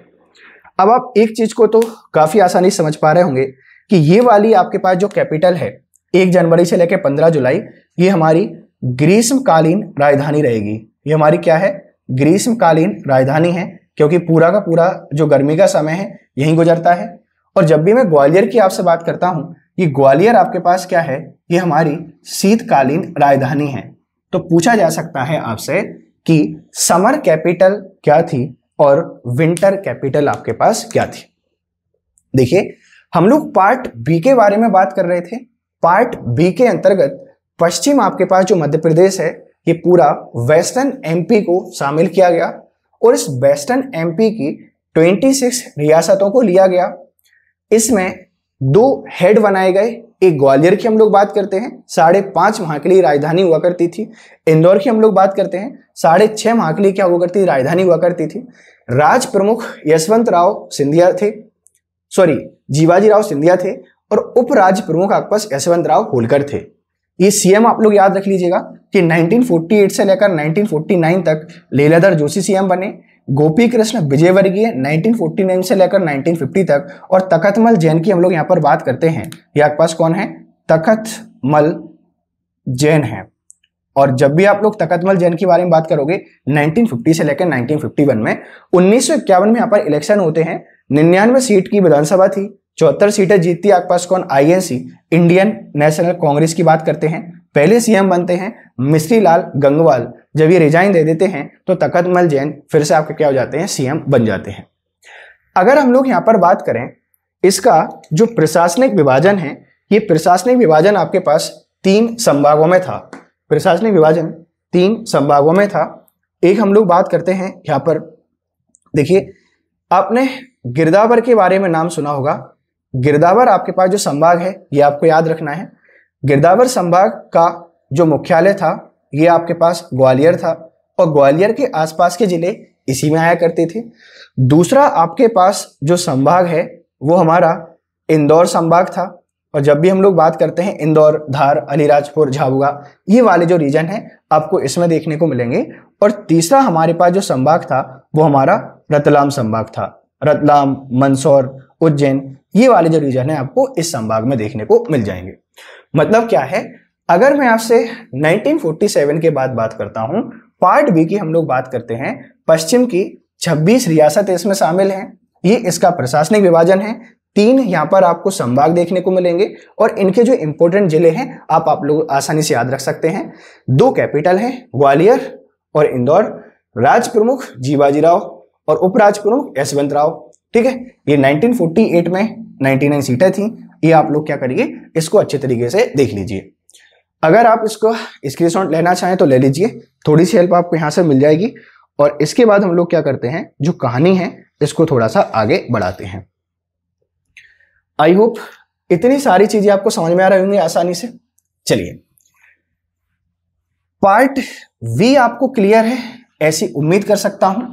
अब आप एक चीज को तो काफी आसानी से समझ पा रहे होंगे कि ये वाली आपके पास जो कैपिटल है 1 जनवरी से लेकर 15 जुलाई ये हमारी ग्रीष्मकालीन राजधानी रहेगी। ये हमारी क्या है, ग्रीष्मकालीन राजधानी है, क्योंकि पूरा का पूरा जो गर्मी का समय है यहीं गुजरता है। और जब भी मैं ग्वालियर की आपसे बात करता हूं, ये ग्वालियर आपके पास क्या है, ये हमारी शीतकालीन राजधानी है। तो पूछा जा सकता है आपसे कि समर कैपिटल क्या थी और विंटर कैपिटल आपके पास क्या थी। देखिए हम लोग पार्ट बी के बारे में बात कर रहे थे। पार्ट बी के अंतर्गत पश्चिम आपके पास जो मध्य प्रदेश है ये पूरा वेस्टर्न एमपी को शामिल किया गया और इस वेस्टर्न एमपी की 26 रियासतों को लिया गया। इसमें 2 हेड बनाए गए, एक ग्वालियर की हम लोग बात करते हैं 5.5 माह के लिए राजधानी हुआ करती थी। इंदौर की हम लोग बात करते हैं 6.5 माह के लिए क्या हुआ करती थी, राजधानी हुआ करती थी। राज प्रमुख यशवंत राव सिंधिया थे, जीवाजी राव सिंधिया थे और उप राज्य प्रमुख आपके पास यशवंत राव होलकर थे। ये सीएम आप लोग याद रख लीजिएगा कि 1948 से लेकर 1949 तक लीलाधर जोशी सीएम बने, गोपी कृष्ण विजयवर्गीय 1949 से लेकर 1950 तक, और तखतमल जैन की हम लोग यहाँ पर बात करते हैं, ये आपके पास कौन है, तखतमल जैन है। और जब भी आप लोग तखतमल जैन के बारे में बात करोगे 1950 से लेकर 1951 में 1951 में यहाँ पर इलेक्शन होते हैं। 99 सीट की विधानसभा थी, 74 सीटें जीतती आपके पास कौन, आईएनसी इंडियन नेशनल कांग्रेस की बात करते हैं। पहले सीएम बनते हैं मिश्री लाल गंगवाल। जब ये रिजाइन दे देते हैं तो तखतमल जैन फिर से आपके क्या हो जाते हैं, सीएम बन जाते हैं। अगर हम लोग यहाँ पर बात करें इसका जो प्रशासनिक विभाजन है, ये प्रशासनिक विभाजन आपके पास 3 संभागों में था। प्रशासनिक विभाजन 3 संभागों में था। एक हम लोग बात करते हैं यहाँ पर, देखिए आपने गिरदावर के बारे में नाम सुना होगा। गिरदावर आपके पास जो संभाग है ये आपको याद रखना है। गिरदावर संभाग का जो मुख्यालय था ये आपके पास ग्वालियर था और ग्वालियर के आसपास के जिले इसी में आया करते थे। दूसरा आपके पास जो संभाग है वो हमारा इंदौर संभाग था। और जब भी हम लोग बात करते हैं इंदौर, धार, अलीराजपुर, झाबुआ, ये वाले जो रीजन है आपको इसमें देखने को मिलेंगे। और तीसरा हमारे पास जो संभाग था वो हमारा रतलाम संभाग था। रतलाम, मंदसौर, उज्जैन, ये वाले जो रीजन है आपको इस संभाग में देखने को मिल जाएंगे। मतलब क्या है, अगर मैं आपसे 1947 के बाद बात करता हूं, पार्ट बी की हम लोग बात करते हैं, पश्चिम की 26 रियासतें इसमें शामिल हैं। ये इसका प्रशासनिक विभाजन है। 3 यहाँ पर आपको संभाग देखने को मिलेंगे और इनके जो इंपॉर्टेंट जिले हैं आप लोग आसानी से याद रख सकते हैं। 2 कैपिटल हैं, ग्वालियर और इंदौर। राज प्रमुख जी बाजीराव और उपराज प्रमुख यशवंतराव। ठीक है, ये 1948 में 99 सीटें थी। ये आप लोग क्या करिए, इसको अच्छे तरीके से देख लीजिए। अगर आप इसको स्क्रीनशॉट लेना चाहें तो ले लीजिए, थोड़ी सी हेल्प आपको यहाँ से मिल जाएगी। और इसके बाद हम लोग क्या करते हैं, जो कहानी है इसको थोड़ा सा आगे बढ़ाते हैं। आई होप इतनी सारी चीजें आपको समझ में आ रही होंगी आसानी से। चलिए, पार्ट बी आपको क्लियर है ऐसी उम्मीद कर सकता हूं।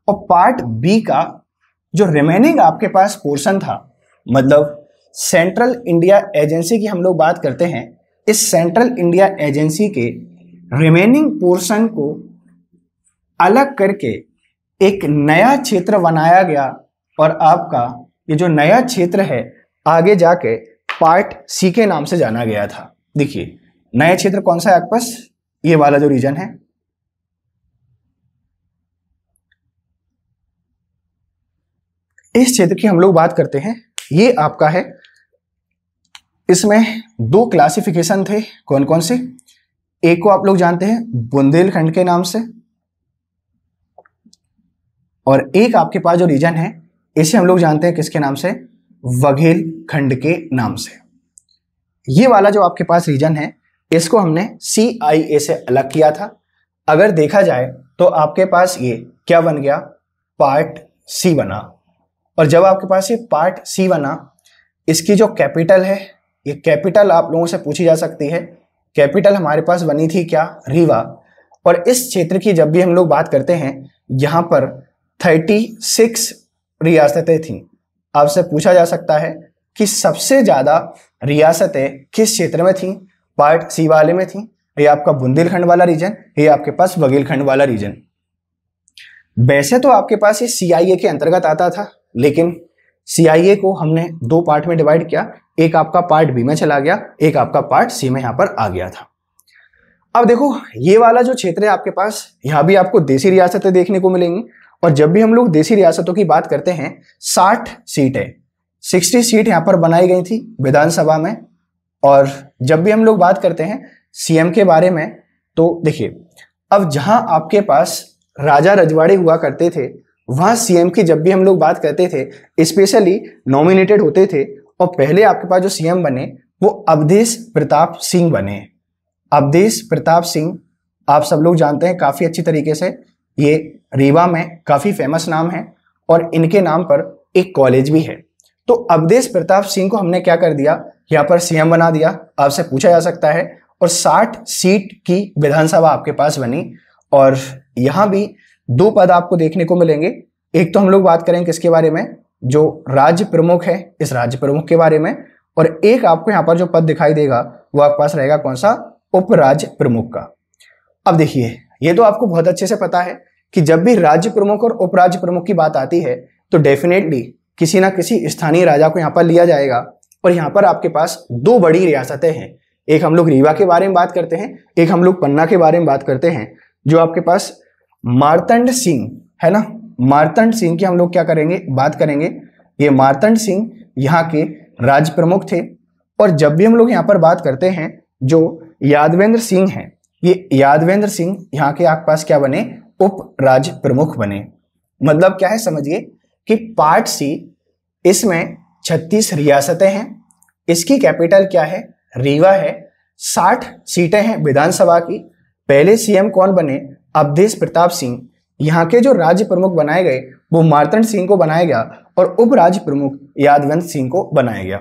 और पार्ट बी का जो रिमेनिंग आपके पास पोर्शन था, मतलब सेंट्रल इंडिया एजेंसी की हम लोग बात करते हैं, इस सेंट्रल इंडिया एजेंसी के रिमेनिंग पोर्शन को अलग करके एक नया क्षेत्र बनाया गया और आपका ये जो नया क्षेत्र है आगे जाके पार्ट सी के नाम से जाना गया था। देखिए, नया क्षेत्र कौन सा है आपके पास, ये वाला जो रीजन है, इस क्षेत्र की हम लोग बात करते हैं। ये आपका है, इसमें 2 क्लासिफिकेशन थे, कौन कौन से, एक को आप लोग जानते हैं बुंदेलखंड के नाम से, और एक आपके पास जो रीजन है इसे हम लोग जानते हैं किसके नाम से, बघेलखंड के नाम से। ये वाला जो आपके पास रीजन है इसको हमने CIA से अलग किया था। अगर देखा जाए तो आपके पास ये क्या बन गया, पार्ट सी बना। और जब आपके पास ये पार्ट सी बना, इसकी जो कैपिटल है, ये कैपिटल आप लोगों से पूछी जा सकती है। कैपिटल हमारे पास बनी थी क्या, रीवा। और इस क्षेत्र की जब भी हम लोग बात करते हैं, यहाँ पर 36 रियासतें थीं। आपसे पूछा जा सकता है कि सबसे ज्यादा रियासतें किस क्षेत्र में थीं, पार्ट सी वाले में थीं। ये आपका बुंदेलखंड वाला रीजन, ये आपके पास बघेलखंड वाला रीजन। वैसे तो आपके पास ये CIA के अंतर्गत आता था, लेकिन CIA को हमने 2 पार्ट में डिवाइड किया, एक आपका पार्ट बी में चला गया, एक आपका पार्ट सी में यहां पर आ गया था। अब देखो, ये वाला जो क्षेत्र है आपके पास, यहां भी आपको देसी रियासतें देखने को मिलेंगी। और जब भी हम लोग देसी रियासतों की बात करते हैं, 60 सीट है, 60 सीट यहां पर बनाई गई थी विधानसभा में। और जब भी हम लोग बात करते हैं CM के बारे में, तो देखिए, अब जहां आपके पास राजा रजवाड़े हुआ करते थे, वहां CM की जब भी हम लोग बात करते थे, स्पेशली नॉमिनेटेड होते थे। और पहले आपके पास जो CM बने वो अवधेश प्रताप सिंह बने। अवधेश प्रताप सिंह आप सब लोग जानते हैं काफी अच्छी तरीके से, ये रीवा में काफी फेमस नाम है और इनके नाम पर एक कॉलेज भी है। तो अवधेश प्रताप सिंह को हमने क्या कर दिया, यहाँ पर CM बना दिया। आपसे पूछा जा सकता है। और 60 सीट की विधानसभा आपके पास बनी। और यहाँ भी 2 पद आपको देखने को मिलेंगे। एक तो हम लोग बात करेंगे किसके बारे में, जो राज्य प्रमुख है, इस राज्य प्रमुख के बारे में। और एक आपको यहाँ पर जो पद दिखाई देगा वो आपके पास रहेगा कौन सा, उपराज्य प्रमुख का। अब देखिए, ये तो आपको बहुत अच्छे से पता है कि जब भी राज्य प्रमुख और उपराज्य प्रमुख की बात आती है तो डेफिनेटली किसी ना किसी स्थानीय राजा को यहाँ पर लिया जाएगा। और यहाँ पर आपके पास 2 बड़ी रियासतें हैं, एक हम लोग रीवा के बारे में बात करते हैं, एक हम लोग पन्ना के बारे में बात करते हैं। जो आपके पास मार्तंड सिंह है ना, मार्तंड सिंह की हम लोग क्या करेंगे, बात करेंगे। ये मार्तंड सिंह यहाँ के राज्य प्रमुख थे। और जब भी हम लोग यहाँ पर बात करते हैं, जो यादवेंद्र सिंह हैं, ये यादवेंद्र सिंह यहाँ के आपके पास क्या बने, उप राज्य प्रमुख बने। मतलब क्या है समझिए कि पार्ट सी, इसमें 36 रियासतें हैं, इसकी कैपिटल क्या है, रीवा है, 60 सीटें हैं विधानसभा की। पहले CM कौन बने, अवधेश प्रताप सिंह। यहाँ के जो राज्य प्रमुख बनाए गए वो मार्तंड सिंह को बनाया गया और उप राज्य प्रमुख यादवेंद्र सिंह को बनाया गया।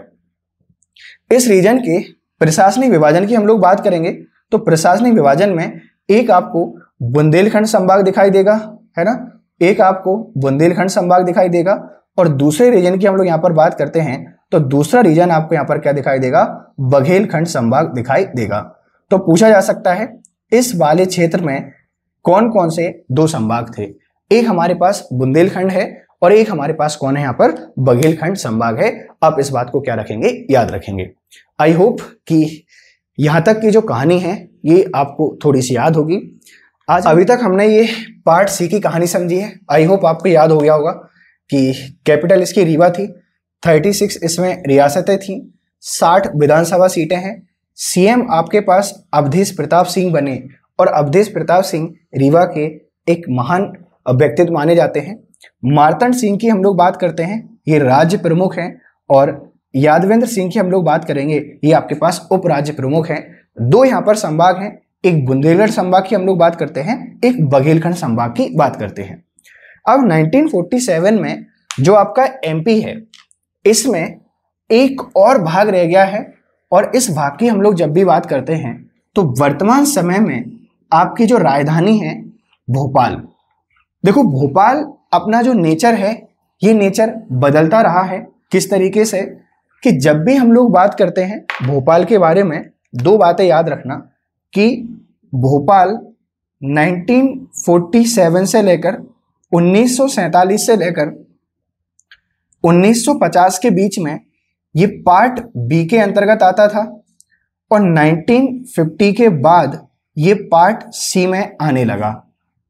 इस रीजन के प्रशासनिक विभाजन की हम लोग बात करेंगे तो प्रशासनिक विभाजन में एक आपको बुंदेलखंड संभाग दिखाई देगा, है ना, एक आपको बुंदेलखंड संभाग दिखाई देगा। और दूसरे रीजन की हम लोग यहाँ पर बात करते हैं तो दूसरा रीजन आपको यहाँ पर क्या दिखाई देगा, बघेलखंड संभाग दिखाई देगा। तो पूछा जा सकता है इस वाले क्षेत्र में कौन कौन से 2 संभाग थे, एक हमारे पास बुंदेलखंड है और एक हमारे पास कौन है यहाँ पर, बघेलखंड संभाग है। आप इस बात को क्या रखेंगे, याद रखेंगे। आई होप कि यहाँ तक की जो कहानी है ये आपको थोड़ी सी याद होगी। आज अभी तक हमने ये पार्ट सी की कहानी समझी है। आई होप आपको याद हो गया होगा कि कैपिटल इसकी रीवा थी, 36 इसमें रियासतें थीं, 60 विधानसभा सीटें हैं। सीएम आपके पास अवधेश प्रताप सिंह बने और अवधेश प्रताप सिंह रीवा के एक महान व्यक्तित्व माने जाते हैं। मार्तंड सिंह की हम लोग बात करते हैं, ये राज्य प्रमुख हैं, और यादवेंद्र सिंह की हम लोग बात करेंगे, ये आपके पास उप राज्य प्रमुख हैं। दो यहाँ पर संभाग हैं, एक बुंदेलखंड संभाग की हम लोग बात करते हैं, एक बघेलखंड संभाग की बात करते हैं। अब 1947 में जो आपका एमपी है, इसमें एक और भाग रह गया है, और इस भाग की हम लोग जब भी बात करते हैं तो वर्तमान समय में आपकी जो राजधानी है भोपाल। देखो, भोपाल अपना जो नेचर है, ये नेचर बदलता रहा है। किस तरीके से कि जब भी हम लोग बात करते हैं भोपाल के बारे में, दो बातें याद रखना कि भोपाल 1947 से लेकर 1947 से लेकर 1950 के बीच में ये पार्ट बी के अंतर्गत आता था, और 1950 के बाद ये पार्ट सी में आने लगा।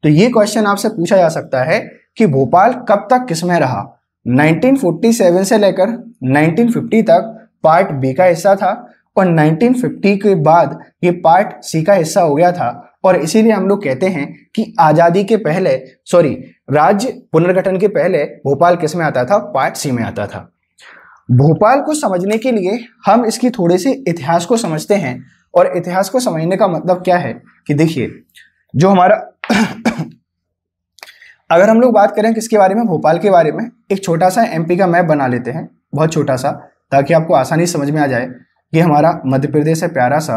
तो ये क्वेश्चन आपसे पूछा जा सकता है कि भोपाल कब तक किस में रहा। 1947 से लेकर 1950 तक पार्ट बी का हिस्सा था, और 1950 के बाद ये पार्ट सी का हिस्सा हो गया था, और इसीलिए हम लोग कहते हैं कि आज़ादी के पहले, राज्य पुनर्गठन के पहले भोपाल किस में आता था, पार्ट सी में आता था। भोपाल को समझने के लिए हम इसकी थोड़े से इतिहास को समझते हैं, और इतिहास को समझने का मतलब क्या है कि देखिए, जो हमारा अगर हम लोग बात करें किसके बारे में, भोपाल के बारे में, एक छोटा सा एमपी का मैप बना लेते हैं, बहुत छोटा सा, ताकि आपको आसानी से समझ में आ जाए। ये हमारा मध्य प्रदेश है प्यारा सा,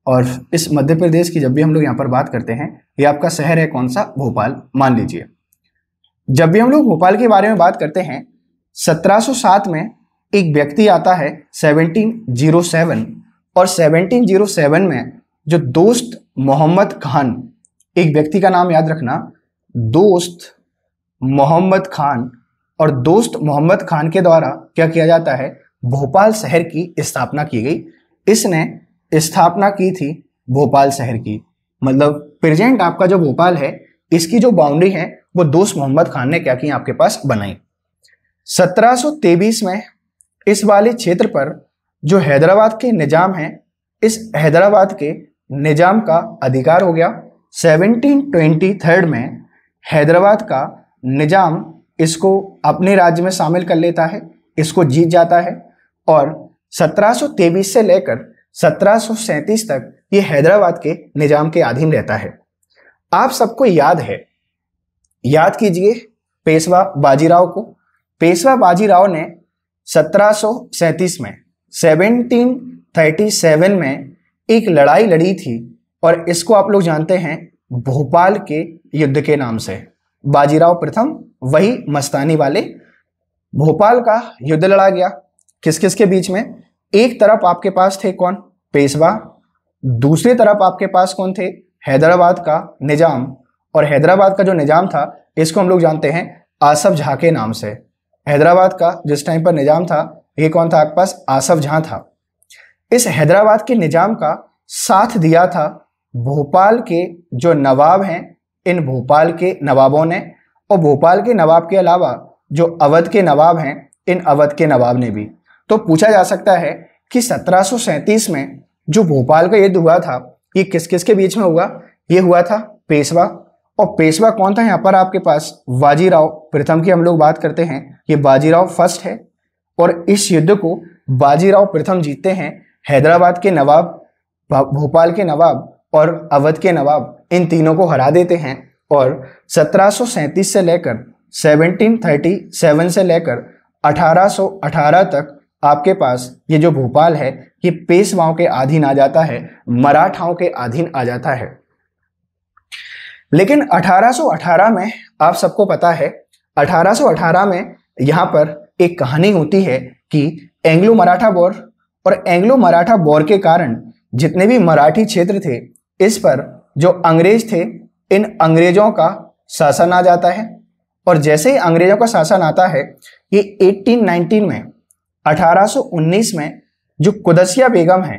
और इस मध्य प्रदेश की जब भी हम लोग यहाँ पर बात करते हैं, ये आपका शहर है कौन सा, भोपाल मान लीजिए। जब भी हम लोग भोपाल के बारे में बात करते हैं, 1707 में एक व्यक्ति आता है 1707, और 1707 में जो दोस्त मोहम्मद खान, एक व्यक्ति का नाम याद रखना, दोस्त मोहम्मद खान, और दोस्त मोहम्मद खान के द्वारा क्या किया जाता है, भोपाल शहर की स्थापना की गई। इसने स्थापना की थी भोपाल शहर की, मतलब प्रेजेंट आपका जो भोपाल है, इसकी जो बाउंड्री है वो दोस्त मोहम्मद खान ने क्या की, आपके पास बनाई। 1723 में इस वाले क्षेत्र पर जो हैदराबाद के निजाम हैं, इस हैदराबाद के निजाम का अधिकार हो गया। 1723 में हैदराबाद का निजाम इसको अपने राज्य में शामिल कर लेता है, इसको जीत जाता है, और 1723 से लेकर 1737 तक ये हैदराबाद के निजाम के अधीन रहता है। आप सबको याद है, याद कीजिए पेशवा बाजीराव को। पेशवा बाजीराव ने 1737 में 1737 में एक लड़ाई लड़ी थी, और इसको आप लोग जानते हैं भोपाल के युद्ध के नाम से। बाजीराव प्रथम, वही मस्तानी वाले, भोपाल का युद्ध लड़ा गया। किस किस के बीच में, एक तरफ आपके पास थे कौन, पेशवा, दूसरी तरफ आपके पास कौन थे, हैदराबाद का निजाम, और हैदराबाद का जो निजाम था इसको हम लोग जानते हैं आसफ जाह के नाम से। हैदराबाद का जिस टाइम पर निजाम था, ये कौन था आपके पास, आसफ जाह था। इस हैदराबाद के निजाम का साथ दिया था भोपाल के जो नवाब हैं, इन भोपाल के नवाबों ने, और भोपाल के नवाब के अलावा जो अवध के नवाब हैं, इन अवध के नवाब ने भी। तो पूछा जा सकता है कि 1737 में जो भोपाल का युद्ध हुआ था, ये किस किस के बीच में हुआ, ये हुआ था पेशवा, और पेशवा कौन था यहाँ पर आपके पास, बाजीराव प्रथम की हम लोग बात करते हैं, ये बाजीराव फर्स्ट है, और इस युद्ध को बाजीराव प्रथम जीतते हैं। हैदराबाद के नवाब, भोपाल के नवाब और अवध के नवाब, इन तीनों को हरा देते हैं, और 1737 से लेकर 1737 से लेकर 1818 तक आपके पास ये जो भोपाल है, ये पेशवाओं के अधीन आ जाता है, मराठाओं के अधीन आ जाता है। लेकिन 1818 में आप सबको पता है, 1818 में यहाँ पर एक कहानी होती है कि एंग्लो मराठा वॉर, और एंग्लो मराठा वॉर के कारण जितने भी मराठी क्षेत्र थे, इस पर जो अंग्रेज थे, इन अंग्रेजों का शासन आ जाता है। और जैसे ही अंग्रेजों का शासन आता है, ये 1819 में 1819 में जो कुदसिया बेगम है,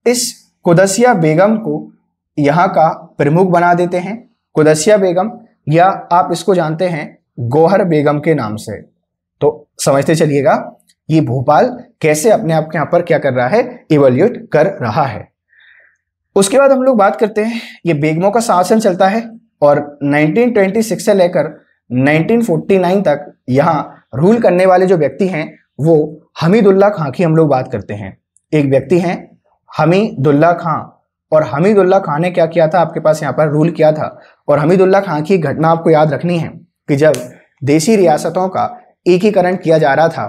इस कुदसिया बेगम को यहाँ का प्रमुख बना देते हैं। कुदसिया बेगम, या आप इसको जानते हैं गौहर बेगम के नाम से। तो समझते चलिएगा ये भोपाल कैसे अपने आप के यहाँ पर क्या कर रहा है, इवोल्यूट कर रहा है। उसके बाद हम लोग बात करते हैं, ये बेगमों का शासन चलता है और 1926 से लेकर 1949 तक यहाँ रूल करने वाले जो व्यक्ति हैं वो हमीदुल्लाह खां की हम लोग बात करते हैं। एक व्यक्ति हैं हमीदुल्लाह खां, और हमीदुल्लाह खां ने क्या किया था, आपके पास यहाँ पर रूल किया था। और हमीदुल्लाह खां की घटना आपको याद रखनी है कि जब देसी रियासतों का एकीकरण किया जा रहा था,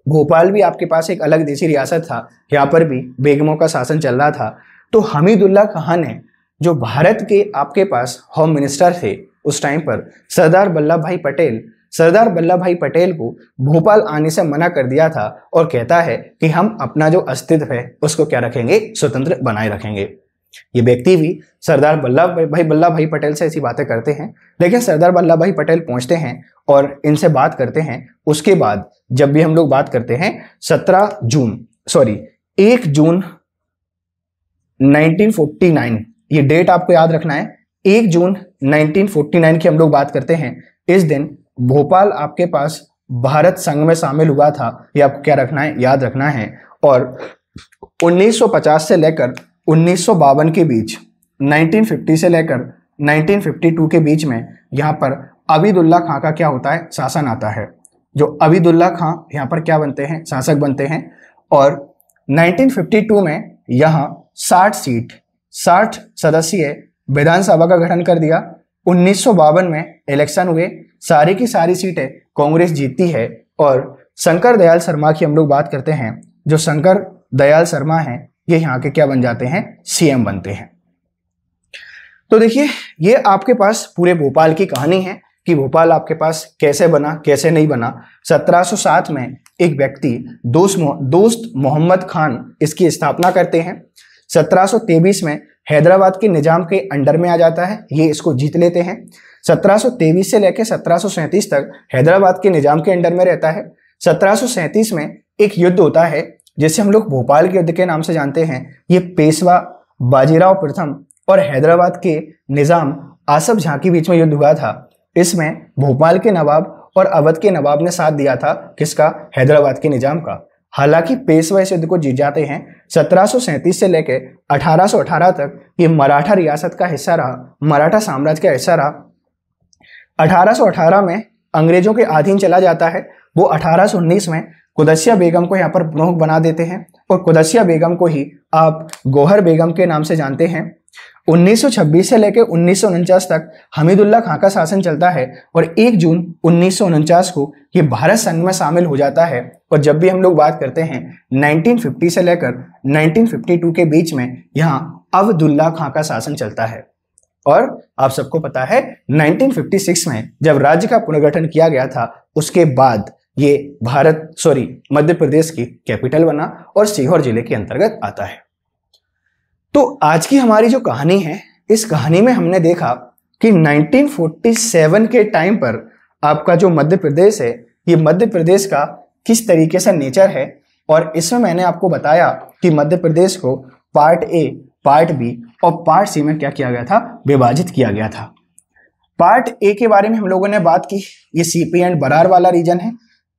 भोपाल भी आपके पास एक अलग देसी रियासत था, यहाँ पर भी बेगमों का शासन चल रहा था। तो हमीदुल्लाह खां ने, जो भारत के आपके पास होम मिनिस्टर थे उस टाइम पर, सरदार वल्लभ भाई पटेल को भोपाल आने से मना कर दिया था और कहता है कि हम अपना जो अस्तित्व है उसको क्या रखेंगे, स्वतंत्र बनाए रखेंगे। ये व्यक्ति भी सरदार वल्लभ भाई पटेल से ऐसी बातें करते हैं, लेकिन सरदार वल्लभ भाई पटेल पहुंचते हैं और इनसे बात करते हैं। उसके बाद जब भी हम लोग बात करते हैं 1 जून 1949, ये डेट आपको याद रखना है, 1 जून 1949 की हम लोग बात करते हैं। इस दिन भोपाल आपके पास भारत संघ में शामिल हुआ था, ये आपको क्या रखना है, याद रखना है। और 1950 से लेकर 1952 के बीच, 1950 से लेकर 1952 के बीच में यहाँ पर अबीदुल्लाह खां का क्या होता है, शासन आता है। जो अबीदुल्लाह खां यहाँ पर क्या बनते हैं, शासक बनते हैं। और 1952 में यहाँ 60 सदस्यीय विधानसभा का गठन कर दिया। 1952 में इलेक्शन हुए, सारी की सारी सीटें कांग्रेस जीतती है और शंकर दयाल शर्मा की हम लोग बात करते हैं। जो शंकर दयाल शर्मा हैं ये यहाँ के क्या बन जाते हैं, सीएम बनते हैं। तो देखिए ये आपके पास पूरे भोपाल की कहानी है कि भोपाल आपके पास कैसे बना, कैसे नहीं बना। 1707 में एक व्यक्ति दोस्त मोहम्मद खान इसकी स्थापना करते हैं। 1723 में हैदराबाद के निजाम के अंडर में आ जाता है, ये इसको जीत लेते हैं। 1723 से लेकर 1737 तक हैदराबाद के निजाम के अंडर में रहता है। 1737 में एक युद्ध होता है जिसे हम लोग भोपाल के युद्ध के नाम से जानते हैं। ये पेशवा बाजीराव प्रथम और हैदराबाद के निजाम आसफ जाह के बीच में युद्ध हुआ था। इसमें भोपाल के नवाब और अवध के नवाब ने साथ दिया था, किसका, हैदराबाद के निजाम का। हालांकि पेशवा इस युद्ध को जीत जाते हैं। 1737 से लेकर 1818 तक ये मराठा रियासत का हिस्सा रहा, मराठा साम्राज्य का हिस्सा रहा। 1818 में अंग्रेजों के अधीन चला जाता है। वो 1819 में कुदसिया बेगम को यहाँ पर प्रमुख बना देते हैं और कुदसिया बेगम को ही आप गौहर बेगम के नाम से जानते हैं। 1926 से लेकर 1949 तक हमीदुल्लाह खां का शासन चलता है और 1 जून 1949 को ये भारत संघ में शामिल हो जाता है। और जब भी हम लोग बात करते हैं 1950 से लेकर 1952 के बीच में यहाँ अब्दुल्ला खां का शासन चलता है। और आप सबको पता है 1956 में जब राज्य का पुनर्गठन किया गया था उसके बाद ये मध्य प्रदेश की कैपिटल बना और सीहोर जिले के अंतर्गत आता है। तो आज की हमारी जो कहानी है, इस कहानी में हमने देखा कि 1947 के टाइम पर आपका जो मध्य प्रदेश है, ये मध्य प्रदेश का किस तरीके से नेचर है। और इसमें मैंने आपको बताया कि मध्य प्रदेश को पार्ट ए, पार्ट बी और पार्ट सी में क्या किया गया था, विभाजित किया गया था। पार्ट ए के बारे में हम लोगों ने बात की, ये सीपी एंड बरार वाला रीजन है।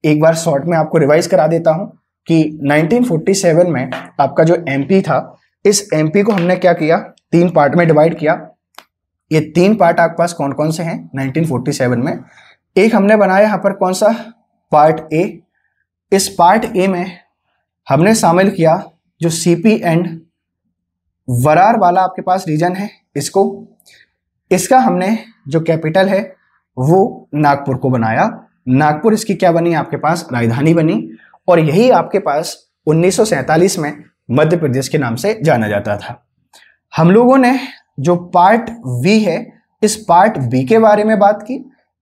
एक बार शॉर्ट में आपको रिवाइज करा देता हूं कि 1947 में आपका जो एमपी था, इस एमपी को हमने क्या किया, 3 पार्ट में डिवाइड किया। ये 3 पार्ट आपके पास कौन कौन से हैं 1947 में। एक हमने बनाया यहाँ पर कौन सा, पार्ट ए। इस पार्ट ए में हमने शामिल किया जो सीपी एंड वरार वाला आपके पास रीजन है, इसका हमने जो कैपिटल है वो नागपुर को बनाया। नागपुर इसकी क्या बनी, आपके पास राजधानी बनी। और यही आपके पास 1947 में मध्य प्रदेश के नाम से जाना जाता था। हम लोगों ने जो पार्ट बी है, इस पार्ट बी के बारे में बात की।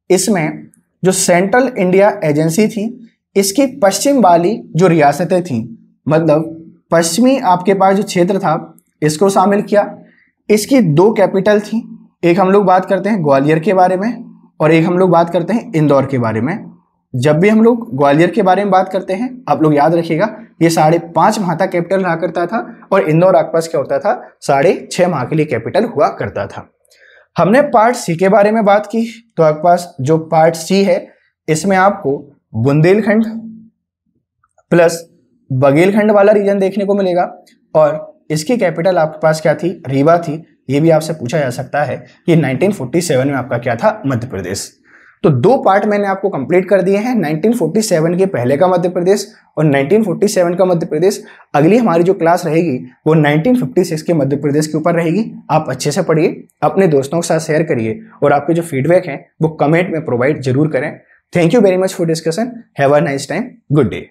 इसमें जो सेंट्रल इंडिया एजेंसी थी, इसकी पश्चिम वाली जो रियासतें थी, मतलब पश्चिमी आपके पास जो क्षेत्र था, इसको शामिल किया। इसकी 2 कैपिटल थी, एक हम लोग बात करते हैं ग्वालियर के बारे में और एक हम लोग बात करते हैं इंदौर के बारे में। जब भी हम लोग ग्वालियर के बारे में बात करते हैं, आप लोग याद रखिएगा, ये 5.5 माह तक कैपिटल रहा करता था और इंदौर आपके पास क्या होता था, 6.5 माह के लिए कैपिटल हुआ करता था। हमने पार्ट सी के बारे में बात की, तो आपके पास जो पार्ट सी है, इसमें आपको बुंदेलखंड, प्लस बघेलखंड वाला रीजन देखने को मिलेगा, और इसकी कैपिटल आपके पास क्या थी, रीवा थी। ये भी आपसे पूछा जा सकता है कि 1947 में आपका क्या था, मध्य प्रदेश। तो 2 पार्ट मैंने आपको कंप्लीट कर दिए हैं, 1947 के पहले का मध्य प्रदेश और 1947 का मध्य प्रदेश। अगली हमारी जो क्लास रहेगी वो 1956 के मध्य प्रदेश के ऊपर रहेगी। आप अच्छे से पढ़िए, अपने दोस्तों के साथ शेयर करिए, और आपके जो फीडबैक हैं वो कमेंट में प्रोवाइड जरूर करें। Thank you very much for discussion. Have a nice time. Good day.